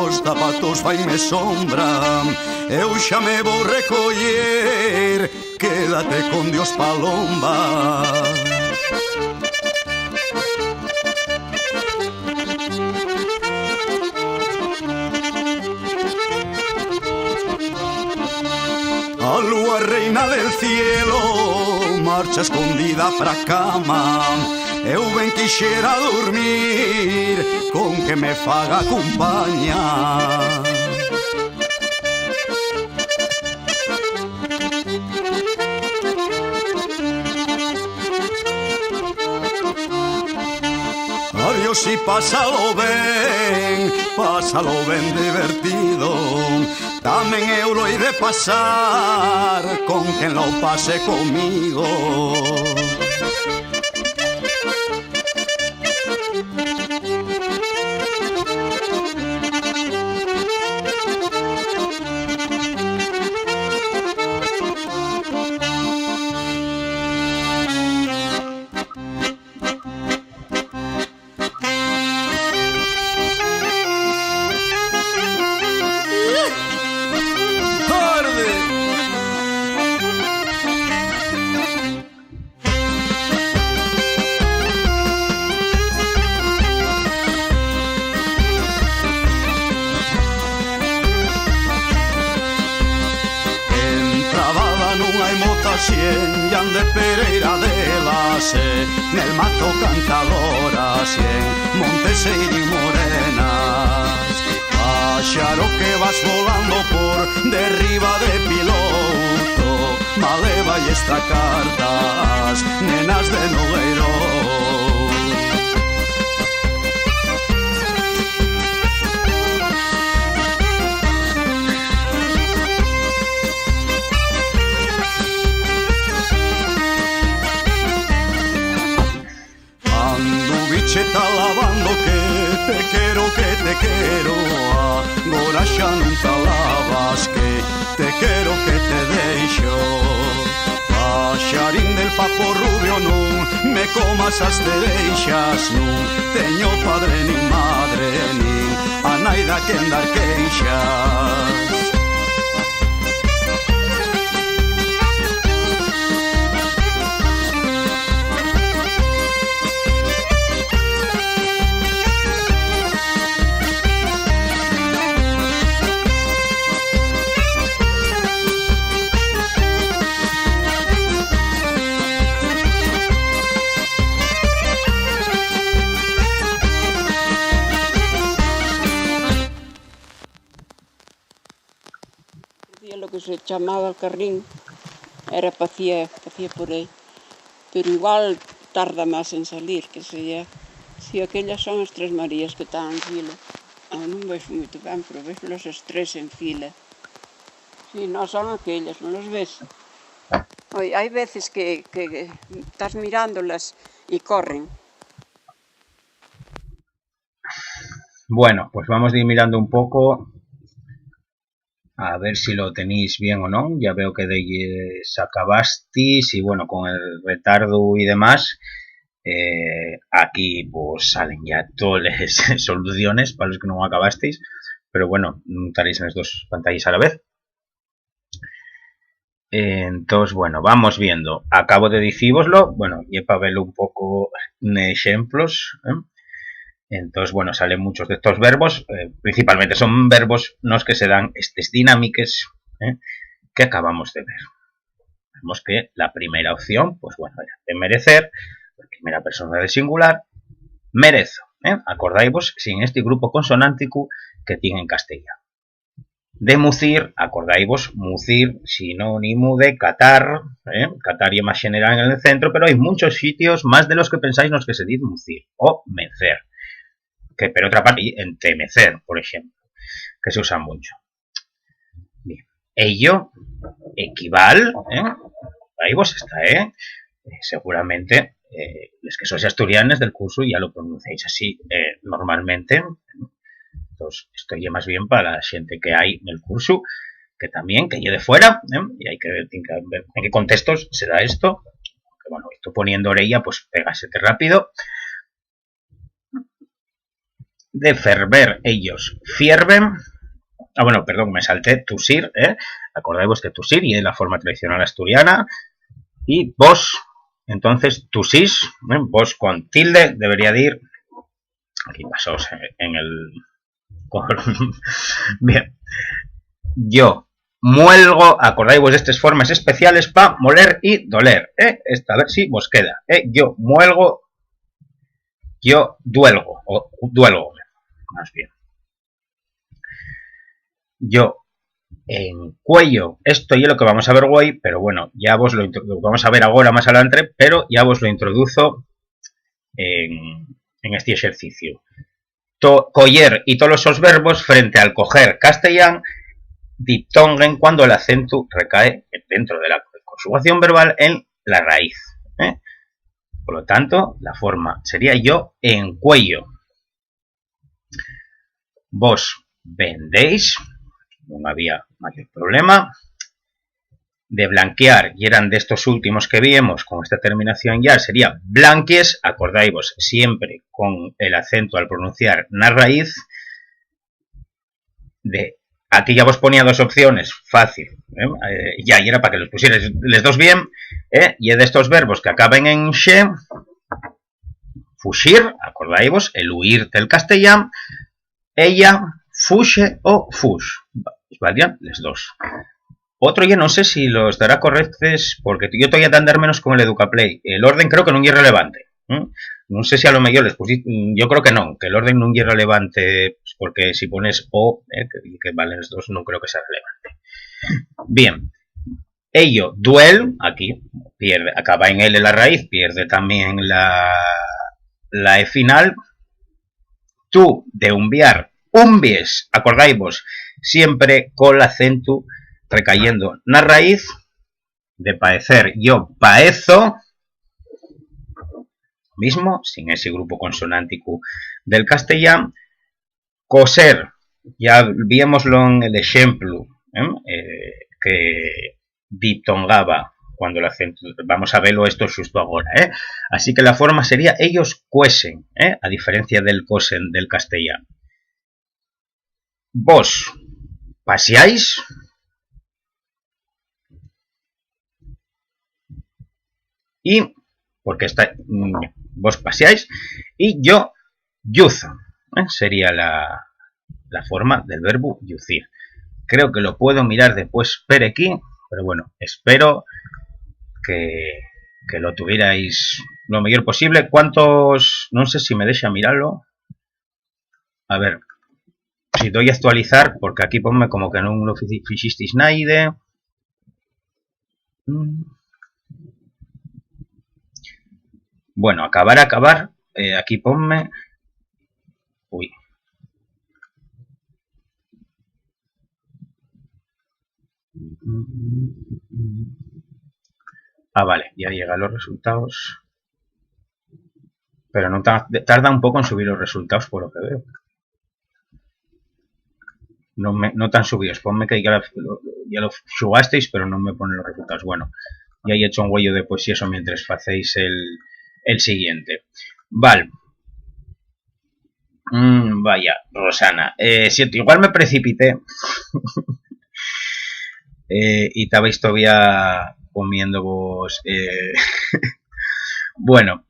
os zapatos faime sombra, eu xa me vou recoller, quédate con Dios palomba. A lúa reina del cielo marcha escondida pra cama, eu ben quixera dormir con que me faga compañía. Adiós y pásalo ben divertido, tamén eu lo he de pasar con quen lo pase comigo. Yan de Pereira de la Se, nel mato cantadoras y en Monteseir y Morenas. Axaro que vas volando por derriba de piloto, maleva y esta cartas, nenas de Nogueiro. Che está lavando que te quiero, agora xa non te lavas que te quero que te deixo. Paxarín del papo rubio non me comas as cereixas, non teño padre nin madre nin a naida que andar queixas. Lo que se chamaba el carrín era pacía por aí, pero igual tarda máis en salir, que se si aquellas son as Tres Marías que están en fila. Non vexo moito ben, pero vexo as tres en fila. Si, non son aquellas, non as ves? Oi, hai veces que estás mirándolas e corren. Bueno, pues vamos a ir mirando un poco a ver si lo tenéis bien o no. Ya veo que acabastis y bueno, con el retardo y demás, aquí pues salen ya todas las soluciones para los que no acabasteis, pero bueno, estaréis en las dos pantallas a la vez. Entonces, bueno, vamos viendo. Acabo de dicívoslo, bueno, y para verlo un poco en ejemplos, Entonces, bueno, salen muchos de estos verbos, principalmente son verbos los que se dan estas dinámicas que acabamos de ver. Vemos que la primera opción, pues bueno, era de merecer, la primera persona del singular, merezo. Acordáis sin este grupo consonántico que tiene en castellano. De mucir, acordáis, mucir, sinónimo de catar, catar y más general en el centro, pero hay muchos sitios, más de los que pensáis, los que se dice mucir o mecer. Que por otra parte, entremecer, por ejemplo, que se usa mucho. Bien. Ello equivale, ahí vos está, seguramente los que sois asturianes del curso ya lo pronunciáis así normalmente. Entonces, esto ya más bien para la gente que hay en el curso, que también, que llegue de fuera, y hay que ver en qué contextos se da esto. Que, bueno, esto poniendo orella, pues pégasete rápido. de ferver, ellos fierven. Ah, bueno, perdón, me salté tusir, Acordáis que tusir y es la forma tradicional asturiana. Y vos, entonces, tusís, vos con tilde, debería de ir. Aquí pasó en el... Bien. Yo muelgo, acordáis de estas formas especiales para moler y doler, Esta, a ver si vos queda, Yo muelgo, yo duelgo, o duelgo, más bien. Yo en cuello, esto es lo que vamos a ver hoy, pero bueno, ya vos lo vamos a ver ahora más adelante, pero ya vos lo introduzo en este ejercicio. Coller y todos esos verbos frente al coger castellán diptonguen cuando el acento recae dentro de la conjugación verbal en la raíz. Por lo tanto, la forma sería yo en cuello. Vos vendéis, no había mayor problema. De blanquear, y eran de estos últimos que vimos con esta terminación ya, sería blanquies, acordáis siempre con el acento al pronunciar na raíz. Aquí ya vos ponía dos opciones, fácil, y era para que los pusierais les dos bien, y de estos verbos que acaben en xe, fuxir, acordáis el huir del castellán, ella, fuxe o fux, valían les dos. Otro ya no sé si los dará correctos, porque yo estoy a andar menos con el Educaplay. El orden creo que no es relevante. No sé si a lo mejor les pusiste, yo creo que no, que el orden no es relevante, porque si pones o, que valen los dos, no creo que sea relevante. Bien, ello, duel, aquí, pierde, acaba en L la raíz, pierde también la E final. Tú, de unviar, umbies, acordáis vos, siempre con el acento recayendo na raíz. De paecer, yo paezo, mismo, sin ese grupo consonántico del castellán. Coser, ya viémoslo en el ejemplo, que diptongaba cuando el acento, vamos a verlo esto justo ahora, Así que la forma sería ellos cuesen, a diferencia del cosen del castellano. Vos paseáis, y porque vos paseáis, y yo yuzo, sería la forma del verbo yucir. Creo que lo puedo mirar después per aquí, pero bueno, espero que lo tuvierais lo mejor posible. ¿Cuántos? No sé si me deja mirarlo. A ver, si doy a actualizar, porque aquí ponme como que no lo fixisteis naide. Bueno, acabar, aquí ponme... Uy. Ah, vale, ya llegan los resultados. Pero no tarda un poco en subir los resultados por lo que veo. No tan subidos. Ponme que ya lo subasteis, pero no me ponen los resultados. Bueno, ya he hecho un huello de poesía eso mientras hacéis el siguiente. Vale. Vaya, Rosana. Siento, igual me precipité. Y estabais todavía comiendo vos. Bueno.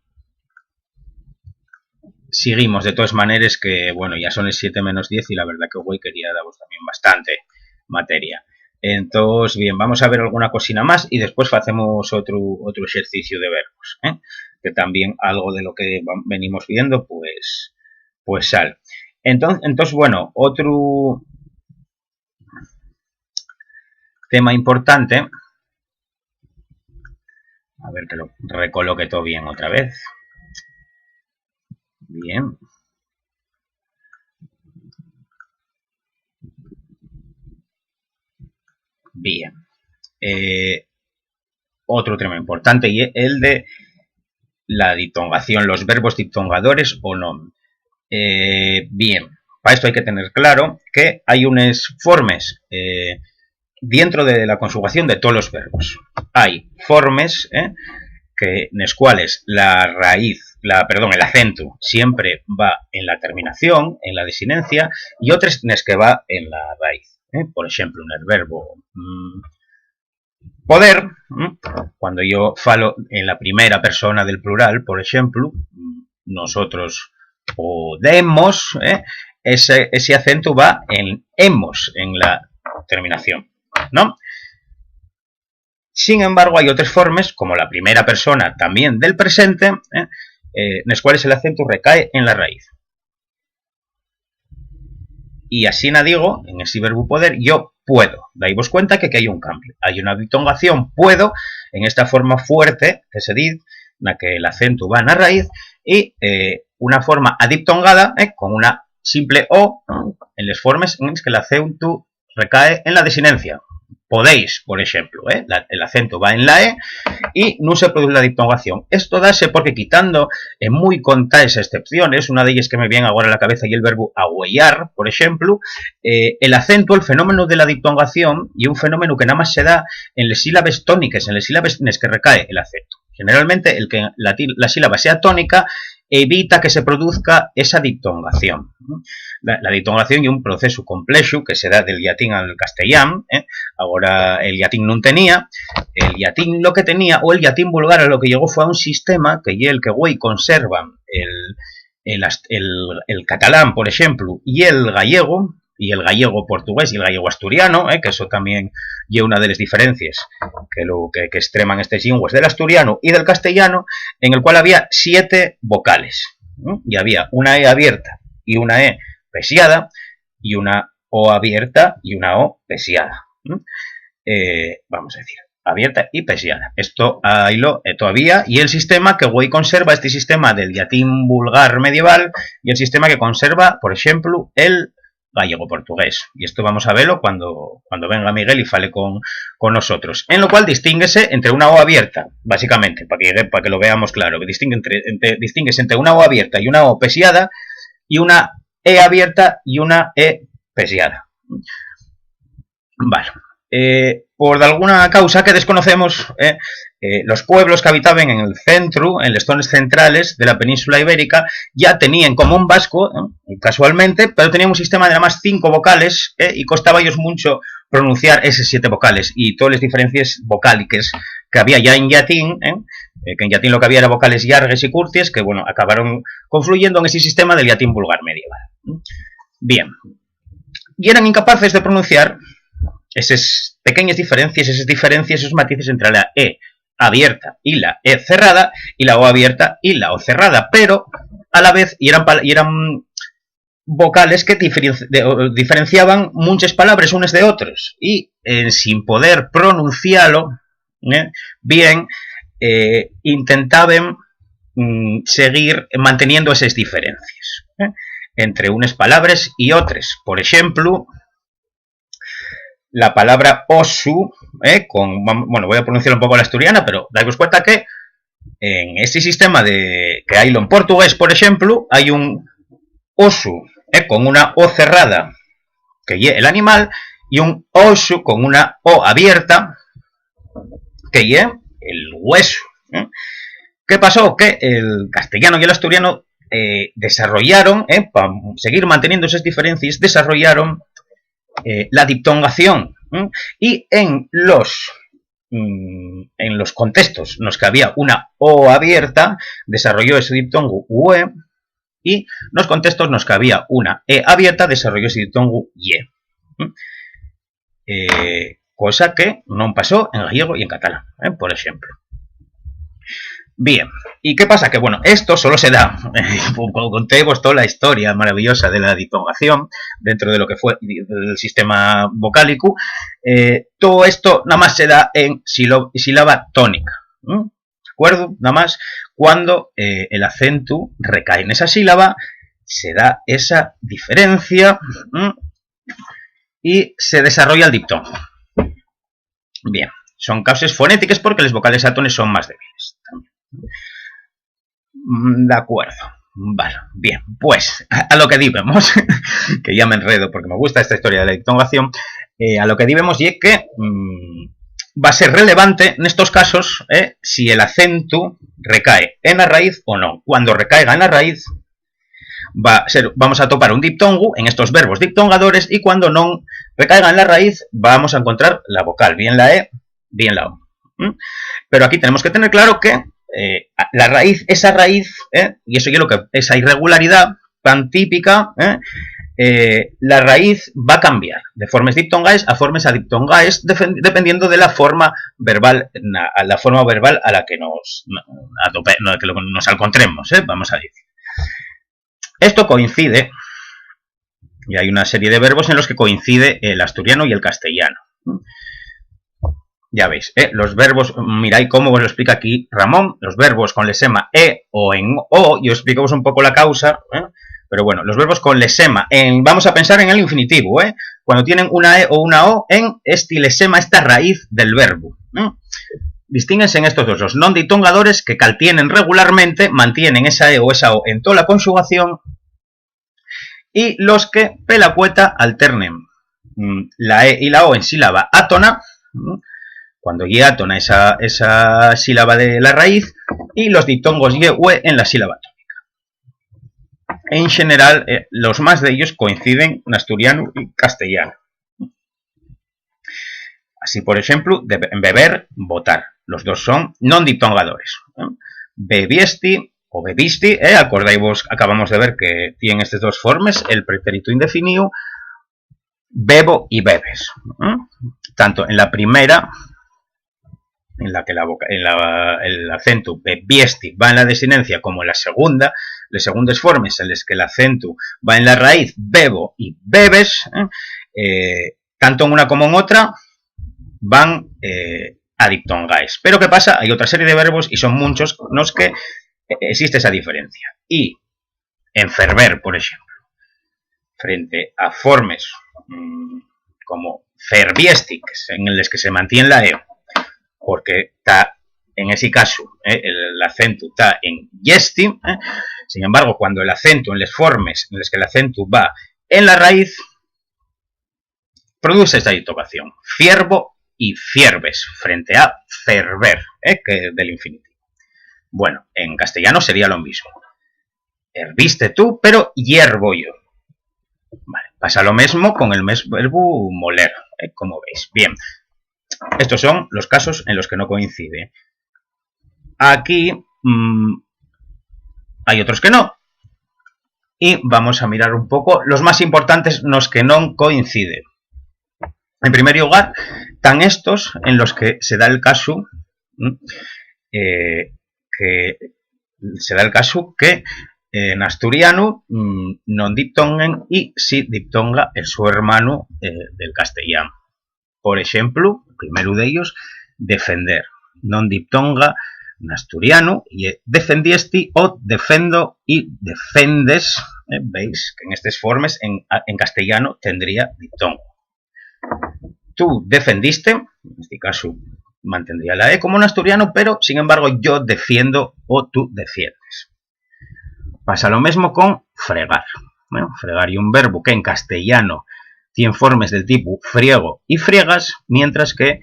Seguimos de todas maneras que, bueno, ya son las 7 menos 10 y la verdad que hoy quería daros también bastante materia. Entonces, bien, vamos a ver alguna cosina más y después hacemos otro ejercicio de verbos, que también algo de lo que venimos viendo, pues sale. Entonces, bueno, otro tema importante, a ver que lo recoloque todo bien otra vez. Bien. Bien. Otro tema importante y el de la diptongación, los verbos diptongadores o no. Bien, para esto hay que tener claro que hay unas formas dentro de la conjugación de todos los verbos. Hay formas en las cuales la raíz el acento siempre va en la terminación, en la desinencia, y otros nes que va en la raíz. Por ejemplo, en el verbo poder, cuando yo falo en la primera persona del plural, por ejemplo, nosotros podemos, ese acento va en hemos, en la terminación, ¿no? Sin embargo, hay otras formas, como la primera persona también del presente, en las cuales el acento recae en la raíz. Y así digo, en ese verbo poder, yo puedo. Dais cuenta que aquí hay un cambio. Hay una diptongación, puedo, en esta forma fuerte, que se dice, en la que el acento va en la raíz, y una forma adiptongada, con una simple O, en las formas en las que el acento recae en la desinencia. Podéis, por ejemplo, el acento va en la E y no se produce la diptongación. Esto dase porque quitando muy contadas excepciones, una de ellas que me viene ahora a la cabeza y el verbo agüellar, por ejemplo, el acento, el fenómeno de la diptongación, y un fenómeno que nada más se da en las sílabas tónicas, en las sílabas en las que recae el acento. Generalmente, el que la sílaba sea tónica evita que se produzca esa diptongación. La diptongación es un proceso complejo que se da del latín al castellán. Ahora el latín no tenía. El latín lo que tenía, o el latín vulgar a lo que llegó fue a un sistema que el que hoy conserva el catalán, por ejemplo, y el gallego portugués y el gallego asturiano, que eso también es una de las diferencias que extreman estas lenguas del asturiano y del castellano, en el cual había 7 vocales. Y había una E abierta y una E pesiada, y una O abierta y una O pesiada. Vamos a decir, abierta y pesiada. Esto hay todavía, y el sistema que hoy conserva, este sistema del latín vulgar medieval, y el sistema que conserva, por ejemplo, el gallego-portugués. Y esto vamos a verlo cuando venga Miguel y fale con nosotros. En lo cual distínguese entre una O abierta, básicamente, para que lo veamos claro, que distínguese entre una O abierta y una O pesiada, y una E abierta y una E pesiada. Vale. Por alguna causa que desconocemos, los pueblos que habitaban en el centro, en las zonas centrales de la península ibérica, ya tenían común vasco, casualmente, pero tenían un sistema de nada más 5 vocales, y costaba a ellos mucho pronunciar esas 7 vocales, y todas las diferencias vocálicas que había ya en latín, que en latín lo que había era vocales llargues y curtes, que bueno, acabaron confluyendo en ese sistema del latín vulgar medieval. Bien, y eran incapaces de pronunciar esas pequeñas diferencias, esos matices entre la E abierta y la E cerrada, y la O abierta y la O cerrada, pero a la vez eran vocales que diferenciaban muchas palabras unas de otras, y sin poder pronunciarlo bien, intentaban seguir manteniendo esas diferencias entre unas palabras y otras. Por ejemplo, la palabra osu, bueno, voy a pronunciar un poco la asturiana, pero dais cuenta que en este sistema que hay en portugués, por ejemplo, hay un osu con una O cerrada, que es el animal, y un osu con una O abierta, que es el hueso. ¿Qué pasó? Que el castellano y el asturiano desarrollaron, para seguir manteniendo esas diferencias, desarrollaron la diptongación, y en los contextos en los que había una O abierta, desarrolló ese diptongo UE, y en los contextos en los que había una E abierta, desarrolló ese diptongo IE. Cosa que no pasó en gallego y en catalán, por ejemplo. Bien, ¿y qué pasa? Que bueno, esto solo se da, contemos toda la historia maravillosa de la diptongación dentro de lo que fue el sistema vocálico. Todo esto nada más se da en sílaba tónica, ¿de acuerdo? Nada más cuando el acento recae en esa sílaba, se da esa diferencia y se desarrolla el diptongo. Bien, son causas fonéticas porque las vocales átones son más débiles también. De acuerdo. Vale, bien, pues a lo que dibemos, que ya me enredo porque me gusta esta historia de la diptongación, a lo que dibemos y es que va a ser relevante nestos casos si el acento recae en la raíz o non. Cuando recaiga en la raíz, vamos a topar un diptongo en estos verbos diptongadores, y cuando non recaiga en la raíz vamos a encontrar la vocal, bien la E, bien la O. Pero aquí tenemos que tener claro que la raíz, esa raíz, y eso es lo que esa irregularidad tan típica, la raíz va a cambiar de formes diptongaes a formes adiptongaes dependiendo de la forma verbal a la que nos encontremos, vamos a decir. Esto coincide, y hay una serie de verbos en los que coincide el asturiano y el castellano. Ya veis, los verbos, miráis cómo os lo explica aquí Ramón, los verbos con lesema e o en o, y os explicamos un poco la causa, pero bueno, los verbos con lesema, vamos a pensar en el infinitivo, cuando tienen una e o una o en este lesema, esta raíz del verbo. Distínguense en estos dos, los non diptongadores que caltienen regularmente, mantienen esa e o esa o en toda la conjugación, y los que pelacueta alternen la e y la o en sílaba átona, cuando y átona esa sílaba de la raíz, y los diptongos y ue en la sílaba tónica. En general, los más de ellos coinciden en asturiano y castellano. Así, por ejemplo, beber, votar. Los dos son non diptongadores. Bebiesti o bebisti, acordáis, acabamos de ver que tienen estas dos formas, el pretérito indefinido, bebo y bebes. Tanto en la primera, en la que el acento bebiesti va en la desinencia, como en la segunda, las segundas formas en las que el acento va en la raíz, bebo y bebes, tanto en una como en otra, van a diptongaes. Pero ¿qué pasa? Hay otra serie de verbos, y son muchos los que existe esa diferencia. Y enferver, por ejemplo, frente a formas como ferviesti, en las que se mantiene la e, porque está, en ese caso, el acento está en yesti. Sin embargo, cuando el acento en las formas en las que el acento va en la raíz, produce esta diptongación. Fiervo y fierves, frente a ferver, que es del infinitivo. Bueno, en castellano sería lo mismo. Herviste tú, pero hiervo yo. Vale, pasa lo mismo con el verbo moler, como veis. Bien, estos son los casos en los que no coincide. Aquí hay otros que no. Y vamos a mirar un poco los más importantes, los que no coinciden. En primer lugar, están estos en los que se da el caso que en asturiano non diptongan y si diptonga el su hermano del castellano. Por ejemplo, el primero de ellos, defender. Non diptonga en asturiano y defendiesti o defendo y defendes. Veis que en estas formas en castellano tendría diptongo. Tú defendiste, en este caso mantendría la e como en asturiano, pero sin embargo yo defiendo o tú defiendes. Pasa lo mismo con fregar. Bueno, fregar y un verbo que en castellano tiene formas del tipo friego y friegas, mientras que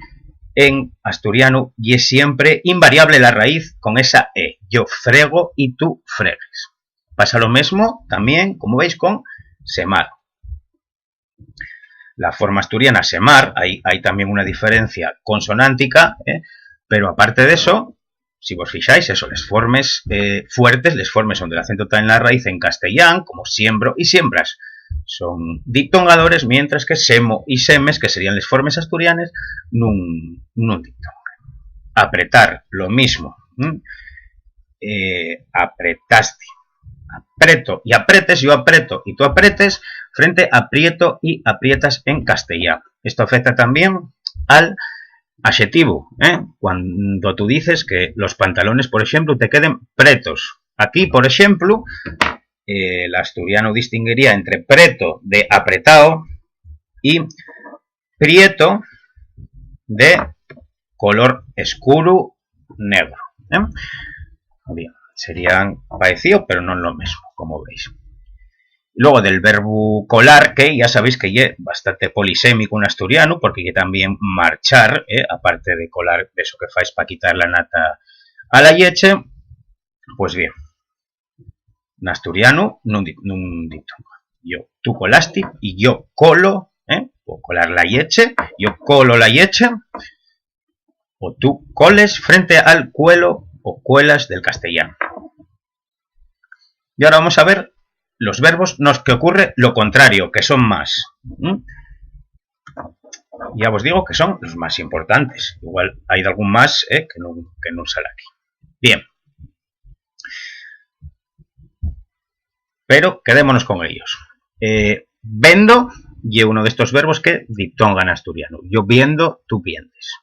en asturiano y es siempre invariable la raíz con esa e. Yo frego y tú fregues. Pasa lo mismo también, como veis, con semar. La forma asturiana semar, hay también una diferencia consonántica, pero aparte de eso, si vos fijáis, eso, las formas fuertes, las formas donde el acento está en la raíz en castellano, como siembro y siembras, son diptongadores, mientras que semo y semes, que serían las formas asturianas, nun diptongan. Apretar, lo mismo. Apretaste. Apreto y apretes, yo apreto y tú apretes, frente a aprieto y aprietas en castellano. Esto afecta también al adjetivo, cuando tú dices que los pantalones, por ejemplo, te queden pretos. Aquí, por ejemplo, el asturiano distinguiría entre preto de apretado y prieto de color escuro negro. Bien, serían parecidos, pero no lo mismo, como veis. Luego del verbo colar, que ya sabéis que es bastante polisémico en asturiano, porque lle también marchar, aparte de colar, de eso que fais para quitar la nata a la leche. Pues bien, en asturiano nun diptongo. Tú colaste y yo colo, o colar la leche, yo colo la leche, o tú coles frente al cuelo o cuelas del castellano. Y ahora vamos a ver los verbos en los que ocurre lo contrario, que son más. Ya os digo que son los más importantes. Igual hay algún más que no sale aquí. Bien. Pero quedémonos con ellos. Vendo y uno de estos verbos que diptonga en asturiano. Yo viendo, tú viendes.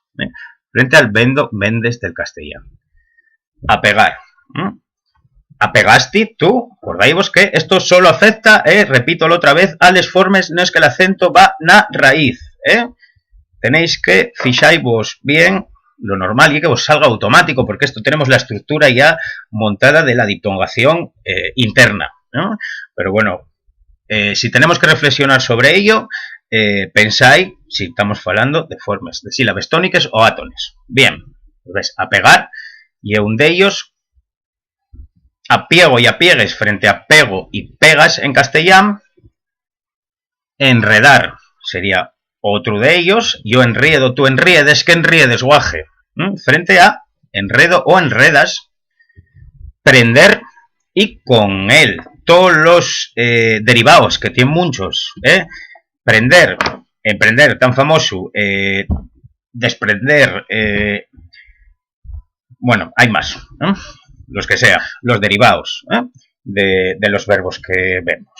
Frente al vendo, vendes del castellano. Apegar. Apegaste, tú, acordáis que esto solo afecta, repítolo otra vez, a les formes, no es que el acento va na raíz, tenéis que fijáis bien lo normal y que os salga automático, porque esto tenemos la estructura ya montada de la diptongación interna, ¿no? Pero bueno, si tenemos que reflexionar sobre ello, pensáis si estamos hablando de formas de sílabas tónicas o átones. Bien, pues apegar y un de ellos. Apiego y apiegues frente a pego y pegas en castellano. Enredar sería otro de ellos. Yo enriedo, tú enriedes, que enriedes, guaje. Frente a enredo o enredas. Prender y con él. Todos los derivados, que tienen muchos. Prender, emprender, tan famoso. Desprender. Bueno, hay más, ¿no? Los que sea, los derivados de los verbos que vemos.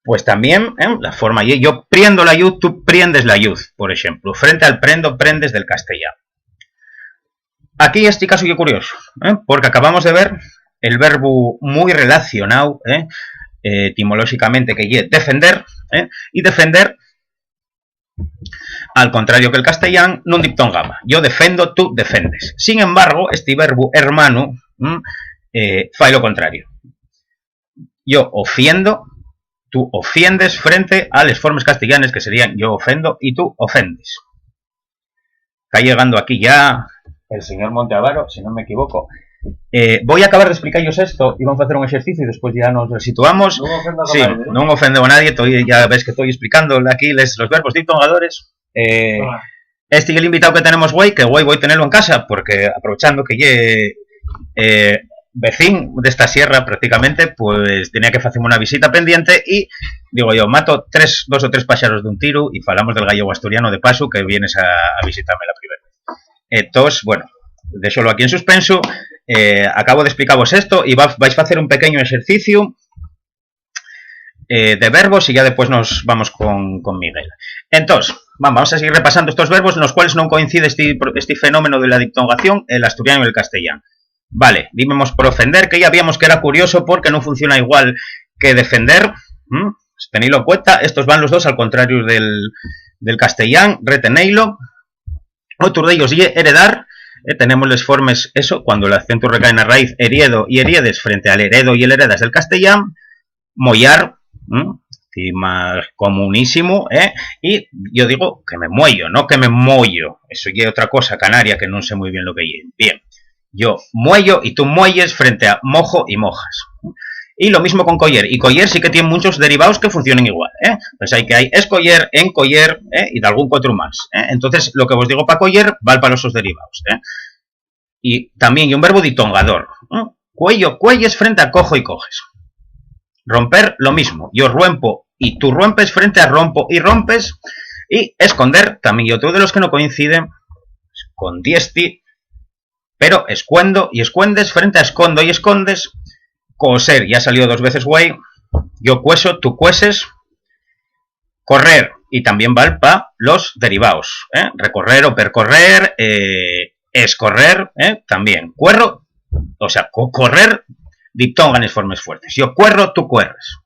Pues también la forma y yo priendo la yud, tú priendes la yud, por ejemplo. Frente al prendo, prendes del castellano. Aquí este caso es curioso, porque acabamos de ver el verbo muy relacionado etimológicamente que es defender, y defender, al contrario que el castellano, non diptongama. Yo defendo, tú defendes. Sin embargo, este verbo hermano fai lo contrario. Yo ofiendo, tú ofiendes frente a las formas castellanas que serían yo ofendo y tú ofendes. Está llegando aquí ya el señor Monteavaro, si no me equivoco. Voy a acabar de explicaros esto y vamos a hacer un ejercicio y después ya nos resituamos. No ofendo a nadie, ya ves que estoy explicando aquí los verbos diptongadores. Este y el invitado que tenemos hoy, que hoy voy a tenerlo en casa, porque aprovechando que llegue vecino de esta sierra prácticamente, pues tenía que hacerme una visita pendiente y digo yo, mato dos o tres pájaros de un tiro y falamos del gallego asturiano de paso que vienes a visitarme la primera vez. Entonces, bueno, déxolo aquí en suspenso. Acabo de explicaros esto y vais a hacer un pequeño ejercicio de verbos y ya después nos vamos con Miguel. Entonces, vamos a seguir repasando estos verbos en los cuales no coincide este fenómeno de la diptongación, el asturiano y el castellano. Vale, dimos por ofender, que ya vimos que era curioso porque no funciona igual que defender. Tenidlo en cuenta, estos van los dos al contrario del castellano, retenéislo. Otro de ellos y heredar. Tenemos las formas, eso, cuando el acento recae en la raíz, heriedo y heriedes frente al heredo y el heredas del castellano. Mollar, más comunísimo, y yo digo que me muello, no que me mollo. Eso ya es otra cosa canaria que no sé muy bien lo que es. Bien, yo muello y tú muelles frente a mojo y mojas. Y lo mismo con coller. Y coller sí que tiene muchos derivados que funcionan igual. Pues hay escoller, encoller y de algún otro más. Entonces, lo que os digo para coller, vale para los derivados. Y también hay un verbo ditongador. Cuello, cuelles frente a cojo y coges. Romper, lo mismo. Yo rompo y tú rompes frente a rompo y rompes. Y esconder, también hay otro de los que no coinciden. Escondiesti, pero escuendo y escuendes frente a escondo y escondes. Coser, ya salió dos veces, güey. Yo cueso, tú cueses. Correr, y también vale para los derivados. Recorrer o percorrer. Escorrer, también. Cuerro, o sea, correr, diptongan en formas fuertes. Yo cuerro, tú cuerres.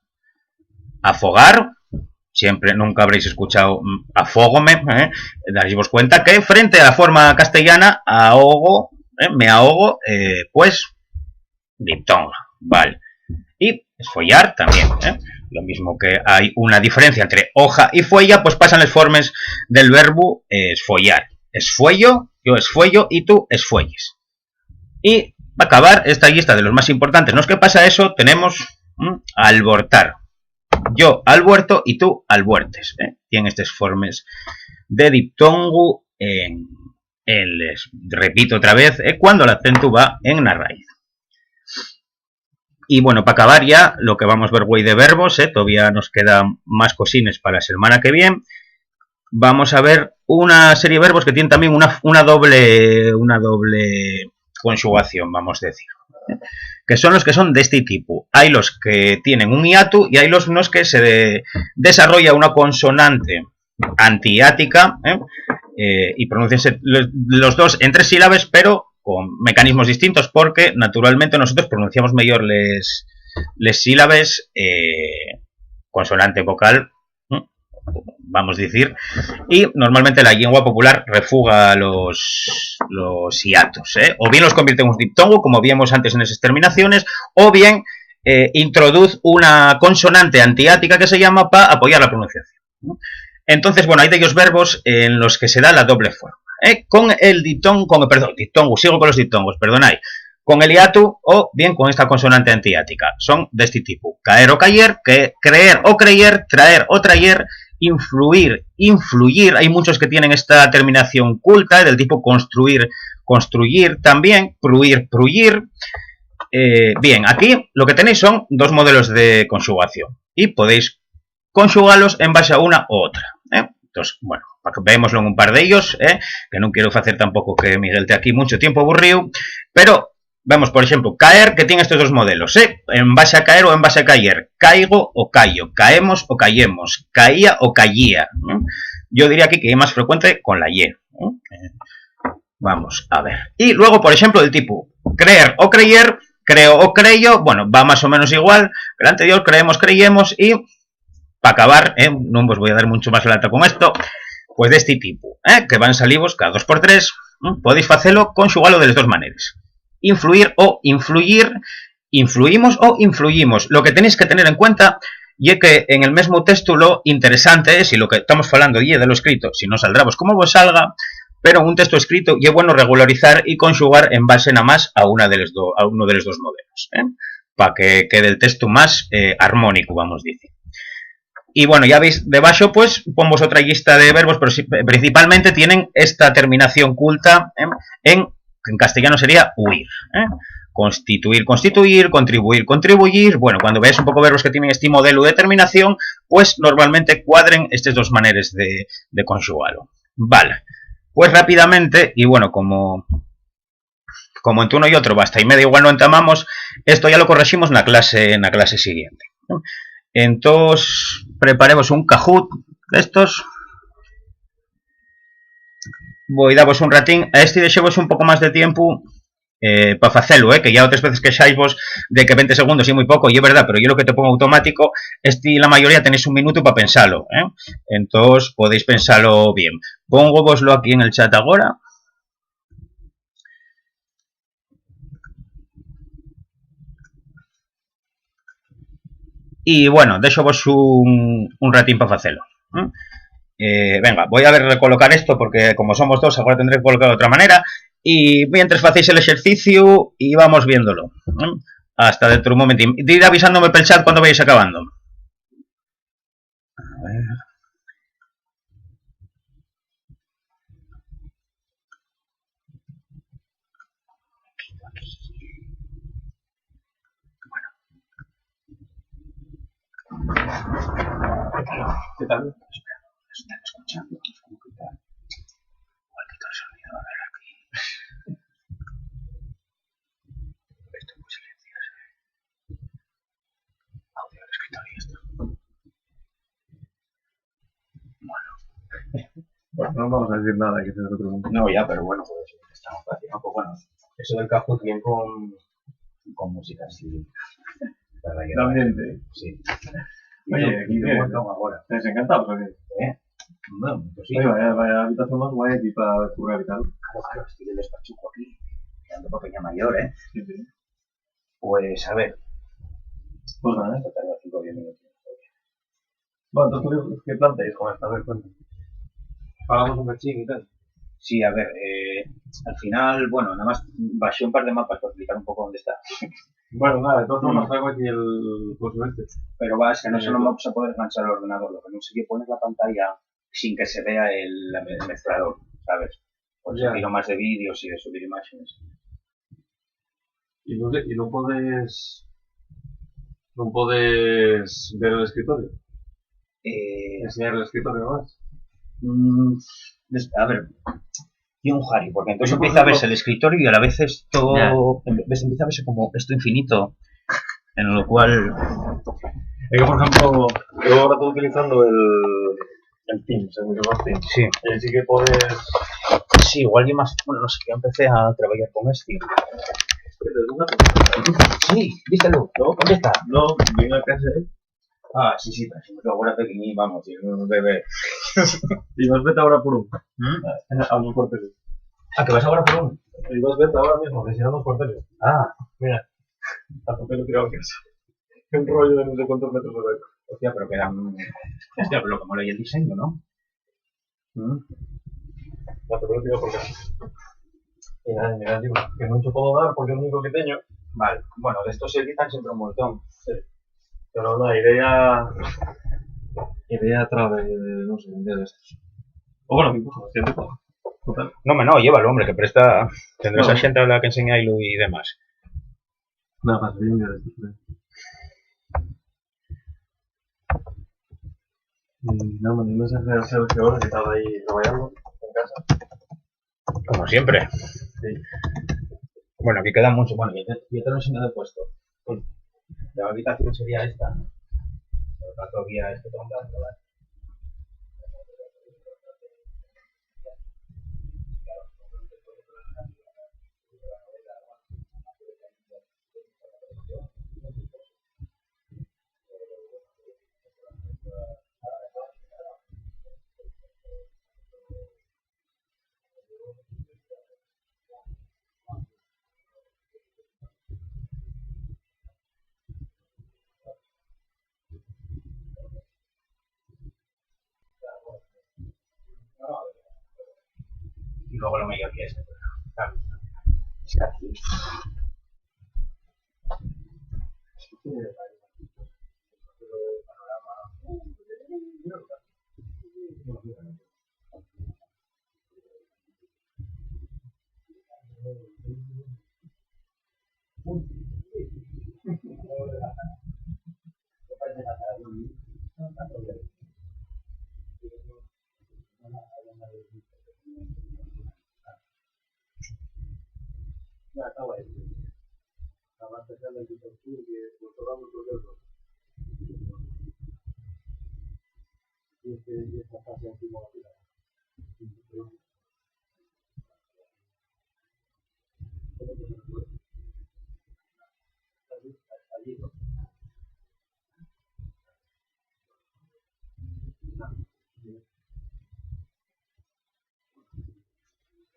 Afogar, siempre, nunca habréis escuchado afógome. Daréis cuenta que frente a la forma castellana, ahogo, me ahogo, pues, diptonga. Vale. Y esfollar también, ¿eh? Lo mismo que hay una diferencia entre hoja y fuella, pues pasan las formas del verbo esfollar. Esfuello, yo esfuello y tú esfuelles. Y para acabar esta lista de los más importantes, ¿no es que pasa eso? Tenemos albortar. Yo albuerto y tú albuertes. Tienen estas formas de diptongo les repito otra vez, cuando el acento va en la raíz. Y bueno, para acabar ya, lo que vamos a ver güey de verbos, todavía nos quedan más cosines para la semana que viene. Vamos a ver una serie de verbos que tienen también una doble conjugación, vamos a decir. Que son los que son de este tipo. Hay los que tienen un hiato y hay los que se desarrolla una consonante antihiática, y pronuncianse los dos en 3 sílabas, pero con mecanismos distintos, porque naturalmente nosotros pronunciamos mejor les sílabas consonante vocal, vamos a decir, y normalmente la lengua popular refuga los hiatos, o bien los convierte en un diptongo, como vimos antes en esas terminaciones, o bien introduce una consonante antihiática que se llama para apoyar la pronunciación. Entonces, bueno, hay de ellos verbos en los que se da la doble forma. Con el diptongo, sigo con los diptongos, perdonad. Con el hiato o bien con esta consonante antihiática. Son de este tipo. Caer o cayer, creer o creyer, traer o traer, influir, influir. Hay muchos que tienen esta terminación culta, del tipo construir, construir también, pruir, pruyir. Bien, aquí lo que tenéis son dos modelos de conjugación y podéis conjugarlos en base a una u otra. Entonces, bueno, para que veámoslo en un par de ellos, que no quiero hacer tampoco que Miguel esté aquí mucho tiempo aburrido, pero vemos, por ejemplo, caer, que tiene estos dos modelos, en base a caer o en base a caer, caigo o callo, caemos o callemos, caía o callía. Yo diría aquí que es más frecuente con la y. Vamos a ver. Y luego, por ejemplo, del tipo creer o creyer, creo o creyo, bueno, va más o menos igual, que el anterior, creemos, creyemos, y para acabar, no os voy a dar mucho más lata con esto, pues de este tipo, que van salivos cada 2x3, podéis hacerlo conjugarlo de las dos maneras. Influir o influir, influimos o influimos. Lo que tenéis que tener en cuenta es que en el mismo texto lo interesante es, y lo que estamos hablando y de lo escrito, si no saldrá pues como vos salga, pero en un texto escrito y es bueno regularizar y conjugar en base nada más a uno de los dos modelos, para que quede el texto más armónico, vamos a decir. Y bueno, ya veis, debajo pues ponemos otra lista de verbos, pero principalmente tienen esta terminación culta en castellano sería huir. Constituir, constituir, contribuir, contribuir. Bueno, cuando veáis un poco verbos que tienen este modelo de terminación, pues normalmente cuadren estas dos maneras de conjugarlo. Vale, pues rápidamente, y bueno, como entre uno y otro basta y medio igual no entamamos, esto ya lo corregimos en la clase siguiente. Entonces, preparemos un Kahoot de estos. Voy a daros un ratín. A este deixemos un poco más de tiempo para hacerlo, que ya otras veces queixáis vos de que 20 segundos y muy poco, y es verdad, pero yo lo que te pongo automático, la mayoría tenéis un minuto para pensarlo, entonces podéis pensarlo bien. Pongo voslo aquí en el chat ahora. Y bueno, dejo vos un ratín para hacerlo. Venga, voy a ver recolocar esto porque como somos dos ahora tendré que colocar de otra manera. Y mientras hacéis el ejercicio y vamos viéndolo. Hasta dentro de un momentín. Ir avisándome por el chat cuando vayáis acabando. A ver. ¿Qué tal? Espera, ¿se están escuchando? ¿Cómo quitar? Igual quitar el sonido, a ver aquí. Esto es muy silencioso. Audio del escritorio esto. Bueno, no vamos a decir nada, que es otro mundo. No, ya, pero bueno, pues estamos haciendo. Pues bueno, eso del Kahoot bien con música así. Ambiente. Sí. Oye, aquí te cuento ahora. ¿Te has encantado o qué? Bueno, pues sí. Oye, vaya habitación más guay aquí para currar y tal. Claro, estoy el despachuco aquí. Ando por Peña Mayor, Sí, sí. Pues a ver. Pues nada, Esto tarda 5 o 10 minutos. bueno, entonces, ¿qué planteáis con esta? A ver, cuenta. Pagamos un cachín y tal. Sí, a ver, al final, bueno, nada más bajé un par de mapas para explicar un poco dónde está. Bueno, nada, de todas formas traigo aquí el curso este. Pero va, es que no solo vamos a poder enganchar el ordenador, lo que no sé qué pones la pantalla sin que se vea el mezclador, ¿sabes? Por Ya. subir más de vídeos y de subir imágenes. Y no puedes... No puedes ver el escritorio. Enseñar el escritorio más. A ver, y un Harry, porque entonces Yo, por empieza a ejemplo- verse el escritorio y a la vez esto Ya. empieza a verse como esto infinito, en lo cual Es que, por ejemplo, yo ahora estoy utilizando el Teams, el Microsoft Teams. sí, Y ahí sí que puedes... sí, igual yo más, bueno, no sé, yo empecé a trabajar con Steam. Sí, vístelo, ¿dónde está? No, venga a casa, Ah, sí, sí, pero ahora pequeñín, vamos, y un bebé. Y vas vete ahora por un. ¿Mm? A los cuarteles. Ah, que vas ahora por uno. Y vas vete ahora mismo, que si no los cuarteles. Ah, Mira, a papel lo tirado en casa. Un rollo de no sé cuántos metros de hueco. hostia, pero quedan... Hostia, pero lo que mola y el diseño, ¿no? A papel lo tirado por casa. Y nada, mira, digo, que mucho puedo dar porque es lo único que tengo. Vale, bueno, de estos se editan siempre un montón. Pero no, idea a través de, no sé, un día de estos. O bueno, mi hijo, siempre todo. Total. No, no, llévalo, hombre, que presta... Tendrás No. a xente a la que enseña Ilu y demás. Nada, pasa, un día de estos. Y nada, mandé un mensaje a Sergio ahora que estaba ahí trabajando en casa. Como siempre. Sí. Bueno, aquí queda mucho. Bueno, yo te lo enseño de puesto. La habitación sería esta, ¿no? Pero todavía este tronco, ¿vale? Y luego lo mayor que es. Claro. Es que aquí. Ya, está guay. Además, especialmente por tú, que por todos los procesos. Y esta fase encima de la vida. Allí, ¿no?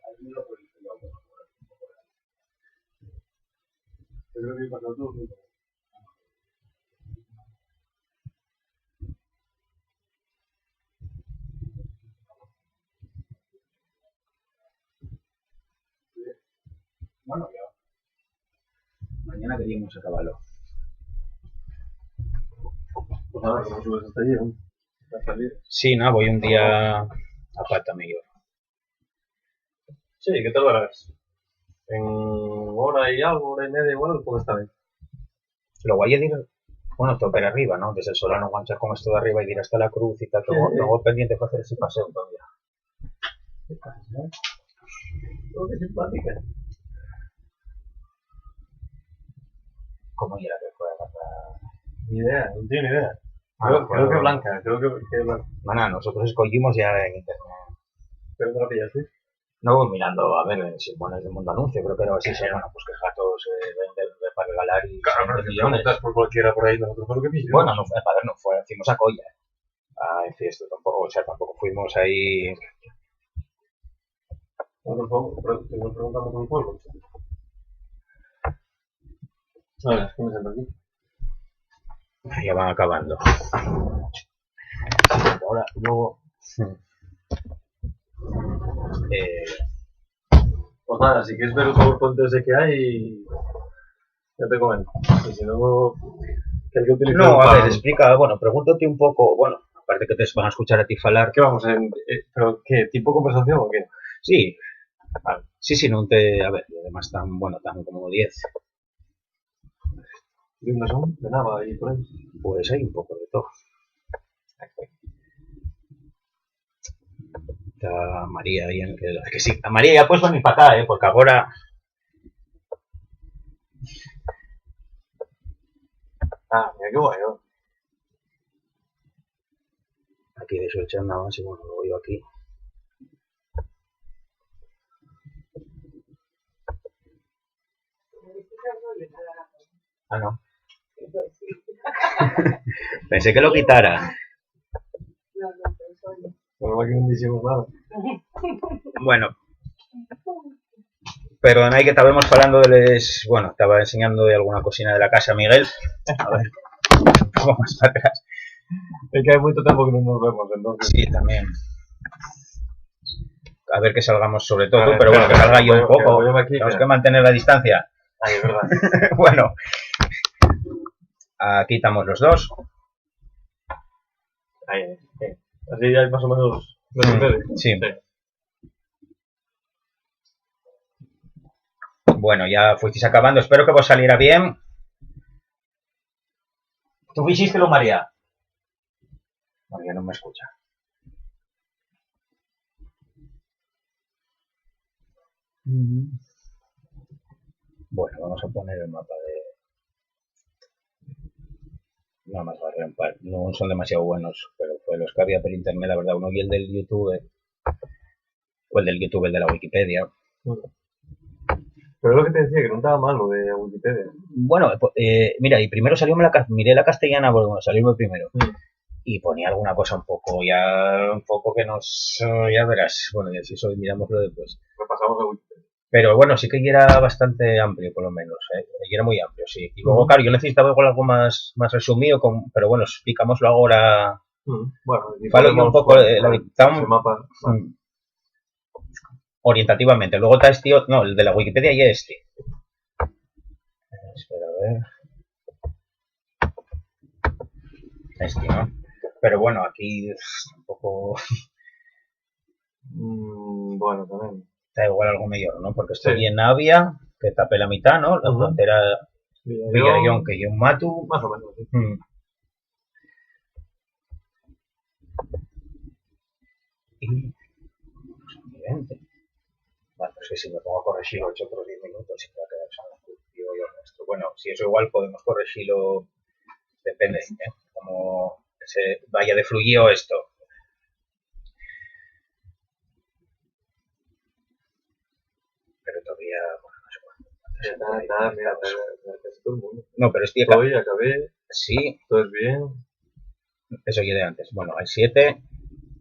Allí lo puedes hacer. Yo creo que pasó todo el mundo. Bueno, yo. Mañana queríamos acabarlo. Pues nada, como subes hasta allí, ¿no? Hasta allí. Sí, no, voy un día a pata mayor. Sí, ¿qué tal verás? En hora y algo, hora y media igual, puede estar bien. Lo guay es ir, bueno, tocar arriba, ¿no? Desde el Solano enganchar con esto de arriba y ir hasta la cruz y tal. Luego pendiente fue hacer ese paseo todavía. ¿Qué pasa, no? Todo que simpática. ¿Cómo era que fue a pasar? Ni idea, no tengo ni idea. Ah, Creo que blanca, creo que blanca. Mana, nosotros escogimos ya en internet. Pero no la pillaste. No, mirando, a ver, si pones de mundo anuncio, creo que era así, bueno, pues que gatos para regalar y Claro, pero si millones. preguntas por cualquiera por ahí, nosotros fue lo que pillamos. Bueno, no fue, a ver, no fue, fuimos a Colla. A fiesta tampoco, o sea, tampoco fuimos ahí. Nosotros nos preguntamos por el pueblo. A ver, ¿qué me sale aquí? Ya van acabando. Ahora, luego... Pues nada, si quieres ver el PowerPoint ese que hay, ya te comento. Y si no, que hay que utilizar No, a para... ver, explica, bueno, pregúntate un pouco, bueno, aparte que te van a escuchar a ti falar. ¿Qué vamos en...? ¿Pero qué? ¿Tipo conversación o qué? Sí, vale. Sí, non te... A ver, además tan, bueno, tan como 10. ¿De dónde son? De nada, y por ahí. Pues hay un pouco de todo. Está María aí, que sí, a María ya pues venir para acá, porque agora... Ah, mira qué guay, ¿no? Aquí de eso echando avance, bueno, lo voy yo aquí. Ah, no. Pensé que lo quitara. Pero aquí no decimos nada. Bueno. Perdonad que estábamos falando bueno, estaba enseñando de alguna cocina de la casa a Miguel. A ver, un poco más para atrás. Es que hay mucho tiempo que no nos vemos, entonces... Sí, también. A ver que salgamos sobre todo, ver, pero bueno, que salga yo un poco. Aquí, Tenemos que mantener la distancia. Ay, es verdad. Bueno, aquí estamos los dos. Ahí, así ya hay más o menos... Sí. Bueno, ya fuisteis acabando. Espero que vos saliera bien. ¿Tú hiciste María? María no me escucha. Bueno, vamos a poner el mapa de... No más barrer un par. No son demasiado buenos, pero fue los que había por internet, la verdad. Uno y el del YouTube. O el del YouTube, el de la Wikipedia. Pero es lo que te decía, que no estaba mal lo de Wikipedia. Bueno, mira, y primero salió miré la castellana, bueno, salió primero. Y ponía alguna cosa un poco que nos... Ya verás. Bueno, y así mirámoslo después. Repasamos de Wikipedia. Pero bueno, sí que ya era bastante amplio, por lo menos. Y era muy amplio, sí. Y luego, claro, yo necesitaba igual algo más resumido, pero bueno, explicámoslo ahora. Bueno, y falo yo un poco ese mapa. Orientativamente. Luego está este otro, no, el de la Wikipedia y este. Espera, a ver. Este, ¿no? Pero bueno, aquí es un poco... Bueno, también. Da igual algo mayor, ¿no? Porque estoy en Navia, que tapé la mitad, ¿no? La frontera Villarrión, que yo un Matu. Más o menos, sí. Y... Vale, pues que si me pongo a corregirlo, he hecho otros 10 minutos y me va a quedar solo y el resto. Bueno, si eso igual podemos corregirlo, depende, ¿eh? Como se vaya de fluido esto. Pero todavía, bueno, no sé cuánto. Mira, todo el mundo. No, pero estoy acá. Hoy acabé. Sí. Todo es bien. Eso ya de antes. Bueno, hay 7.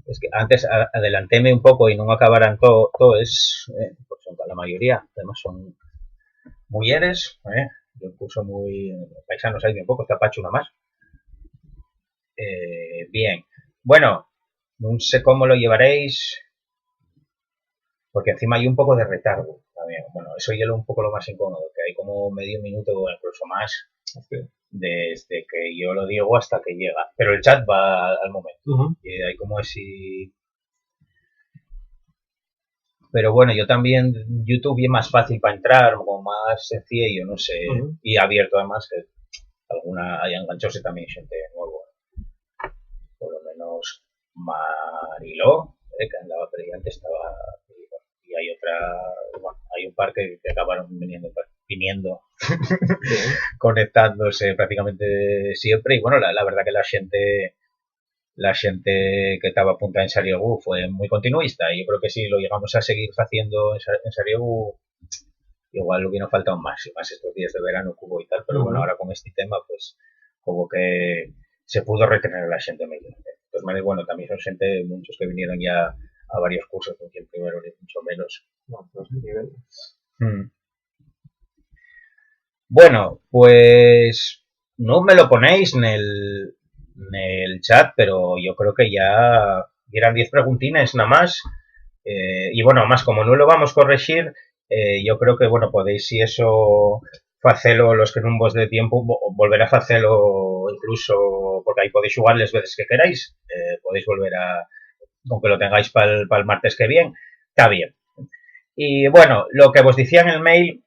Es que antes adelantéme un pouco e non acabaran todo pues son la mayoría, además son mulleres, de un curso muy paisanos, hay bien poco, está Pacho una más. Bien, bueno, no sé cómo lo llevaréis, porque encima hay un poco de retardo también. Bueno, eso ya es un poco lo más incómodo, que hay como medio minuto o incluso más desde que yo lo digo hasta que llega, pero el chat va al momento. Y hay como así... Pero bueno, yo también YouTube es más fácil para entrar, como más sencillo, no sé, y abierto además, que alguna haya enganchose también gente nueva, por lo menos Mariló, que andaba, pero ya antes estaba, y hay otra, bueno, hay un par que acabaron viniendo conectándose prácticamente siempre, y bueno, la verdad que la gente que estaba apuntada en Sariegú fue muy continuista, y yo creo que si lo llegamos a seguir haciendo en Sariegú, igual lo hubiera faltado más, y más estos días de verano que hubo y tal, pero bueno, ahora con este tema, pues, como que se pudo retener a la gente mejor. Entonces, bueno, también son gente, muchos que vinieron ya a varios cursos, con quien primero ni mucho menos. No, no sé nivel. Bueno, pues no me lo ponéis en el chat, pero yo creo que ya eran 10 preguntines nada más. Y bueno, más como no lo vamos a corregir, yo creo que, bueno, podéis, si eso, facelo los que non vos de tiempo, volver a facelo incluso, porque aí podéis jugar las veces que queráis, podéis volver a, aunque lo tengáis para el martes que viene, está bien. Y bueno, lo que vos decía en el mail,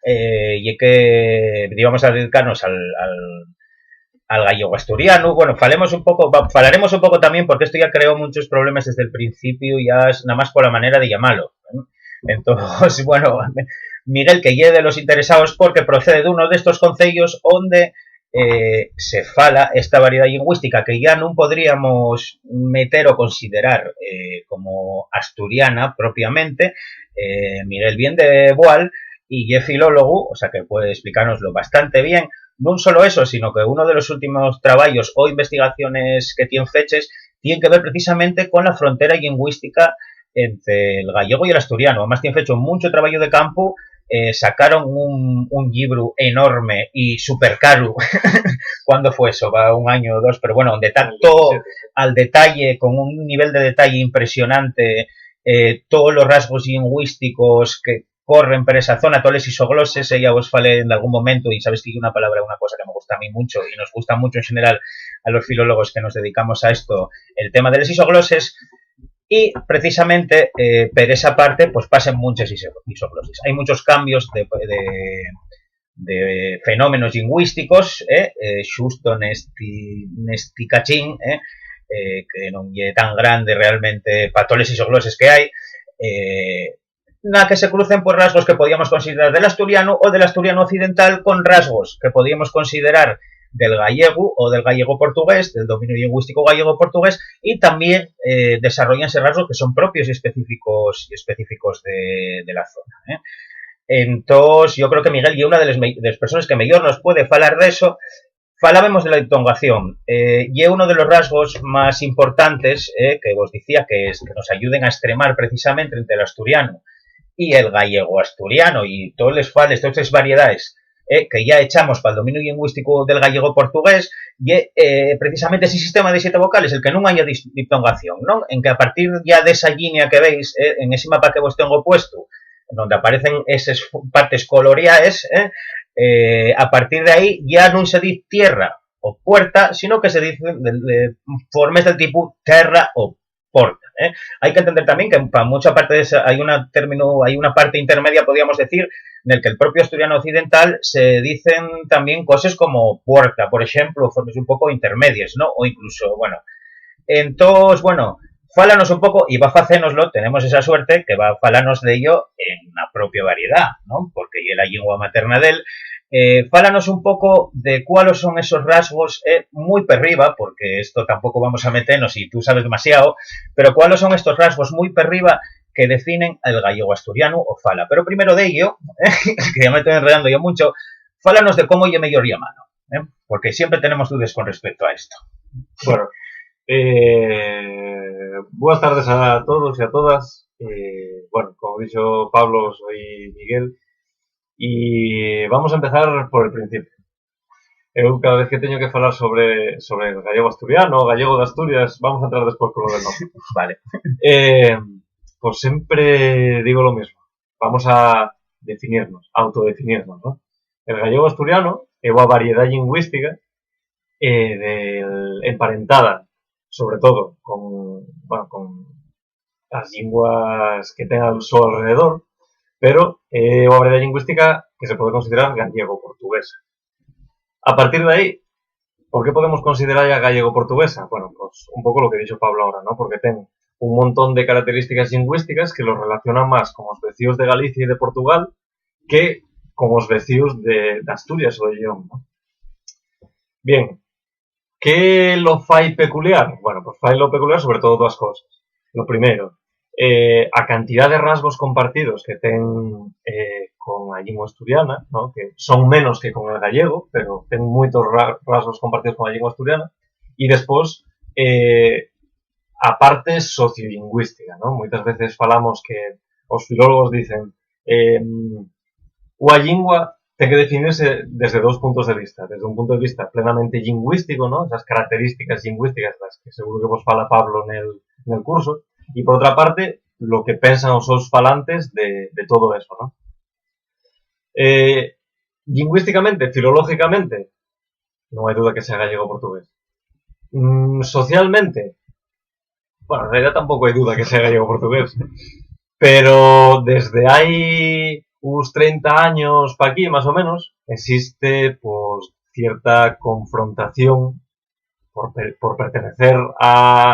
y que íbamos a dedicarnos al gallego asturiano. Bueno, falaremos un poco también, porque esto ya creó muchos problemas desde el principio, ya es nada más por la manera de llamarlo, ¿no? Entonces, bueno, Miguel, que lleve de los interesados, porque procede de uno de estos concellos donde se fala esta variedad lingüística que ya no podríamos meter o considerar como asturiana propiamente. Miguel viene de Boal y es filólogo, o sea que puede explicárnoslo bastante bien. No solo eso, sino que uno de los últimos trabajos o investigaciones que tienen fechas tienen que ver precisamente con la frontera lingüística entre el gallego y el asturiano. Además, tienen hecho mucho trabajo de campo. Sacaron un libro enorme y súper caro. ¿Cuándo fue eso? Va un año o dos, pero bueno, donde está todo al detalle, con un nivel de detalle impresionante, todos los rasgos lingüísticos que corren por esa zona, todos los isogloses. Ya os falé en algún momento, y sabes que hay una palabra, una cosa que me gusta a mí mucho, y nos gusta mucho en general a los filólogos que nos dedicamos a esto, el tema de los isogloses. Y precisamente por esa parte pues pasan muchas isogloses. Hay muchos cambios de fenómenos lingüísticos, xusto nesti cachín, que non é tan grande realmente para todos os isogloses que hai, na que se crucen por rasgos que podíamos considerar del asturiano o del asturiano occidental con rasgos que podíamos considerar del gallego o del gallego portugués, del dominio lingüístico gallego portugués, y también desarrollanse rasgos que son propios y específicos de la zona. Entonces, yo creo que Miguel y una de las personas que mejor nos puede falar de eso. Falábamos de la diptongación, y uno de los rasgos más importantes que vos decía que nos ayuden a extremar precisamente entre el asturiano y el gallego asturiano y todos los fales, todas las variedades que ya echamos para el dominio lingüístico del gallego portugués, y precisamente ese sistema de 7 vocales, el que non haya diptongación, ¿no? En que a partir ya de esa línea que veis en ese mapa que vos tengo puesto, donde aparecen esas partes coloreadas, a partir de ahí ya no se dice tierra o puerta, sino que se dice de formas del tipo terra o porta. Hay que entender también que para mucha parte de esa hay una parte intermedia, podríamos decir, en el que el propio asturiano occidental se dicen también cosas como puerta, por ejemplo, formas un poco intermedias, ¿no? O incluso, bueno. Entonces, bueno, fálanos un poco, y va a facénoslo, tenemos esa suerte, que va a falarnos de ello en la propia variedad, ¿no? Porque es la lengua materna de él. Fálanos un poco de cuáles son esos rasgos, muy per arriba, porque esto tampoco vamos a meternos y tú sabes demasiado, pero cuáles son estos rasgos muy per arriba que definen el gallego asturiano o fala. Pero primero de ello, que ya me estoy enredando yo mucho, fálanos de cómo yo mejor llamano, porque siempre tenemos dudas con respecto a esto. Bueno, buenas tardes a todos y a todas. Bueno, como ha dicho Pablo, soy Miguel. Y vamos a empezar por el principio. Eu cada vez que teño que falar sobre el gallego asturiano o gallego de Asturias, vamos a entrar despois por lo del nombre. Vale. Pues siempre digo lo mismo. Vamos a definirnos, autodefinirnos, ¿no? El gallego asturiano é unha variedade lingüística emparentada, sobre todo, con las linguas que ten ao seu alrededor, pero é unha variedade lingüística que se pode considerar gallego-portuguesa. A partir de aí, ¿por qué podemos considerar a gallego-portuguesa? Bueno, pues un poco lo que ha dicho Pablo ahora, ¿no? Porque ten un montón de características lingüísticas que los relacionan más con los vecinos de Galicia y de Portugal que con los vecinos de Asturias o de León, ¿no? Bien, ¿qué lo fai peculiar? Bueno, pues fai lo peculiar sobre todo dos cosas. Lo primero, a cantidad de rasgos compartidos que ten con a lingua asturiana, ¿no? Que son menos que con el gallego, pero ten moitos rasgos compartidos con a lingua asturiana. E despois, a parte sociolingüística, ¿no? Moitas veces falamos que os filólogos dicen unha lingua ten que definirse desde dos puntos de vista. Desde un punto de vista plenamente lingüístico, ¿no? Esas características lingüísticas das que seguro que vos fala Pablo nel curso. E, por outra parte, lo que pensan os seus falantes de todo eso, ¿no? Lingüísticamente, filológicamente, non hai duda que sea gallego-portugués. Socialmente, bueno, en realidad tampouco hai duda que sea gallego-portugués. Pero desde hai uns 30 años pa aquí, más o menos, existe, pues, cierta confrontación por pertenecer a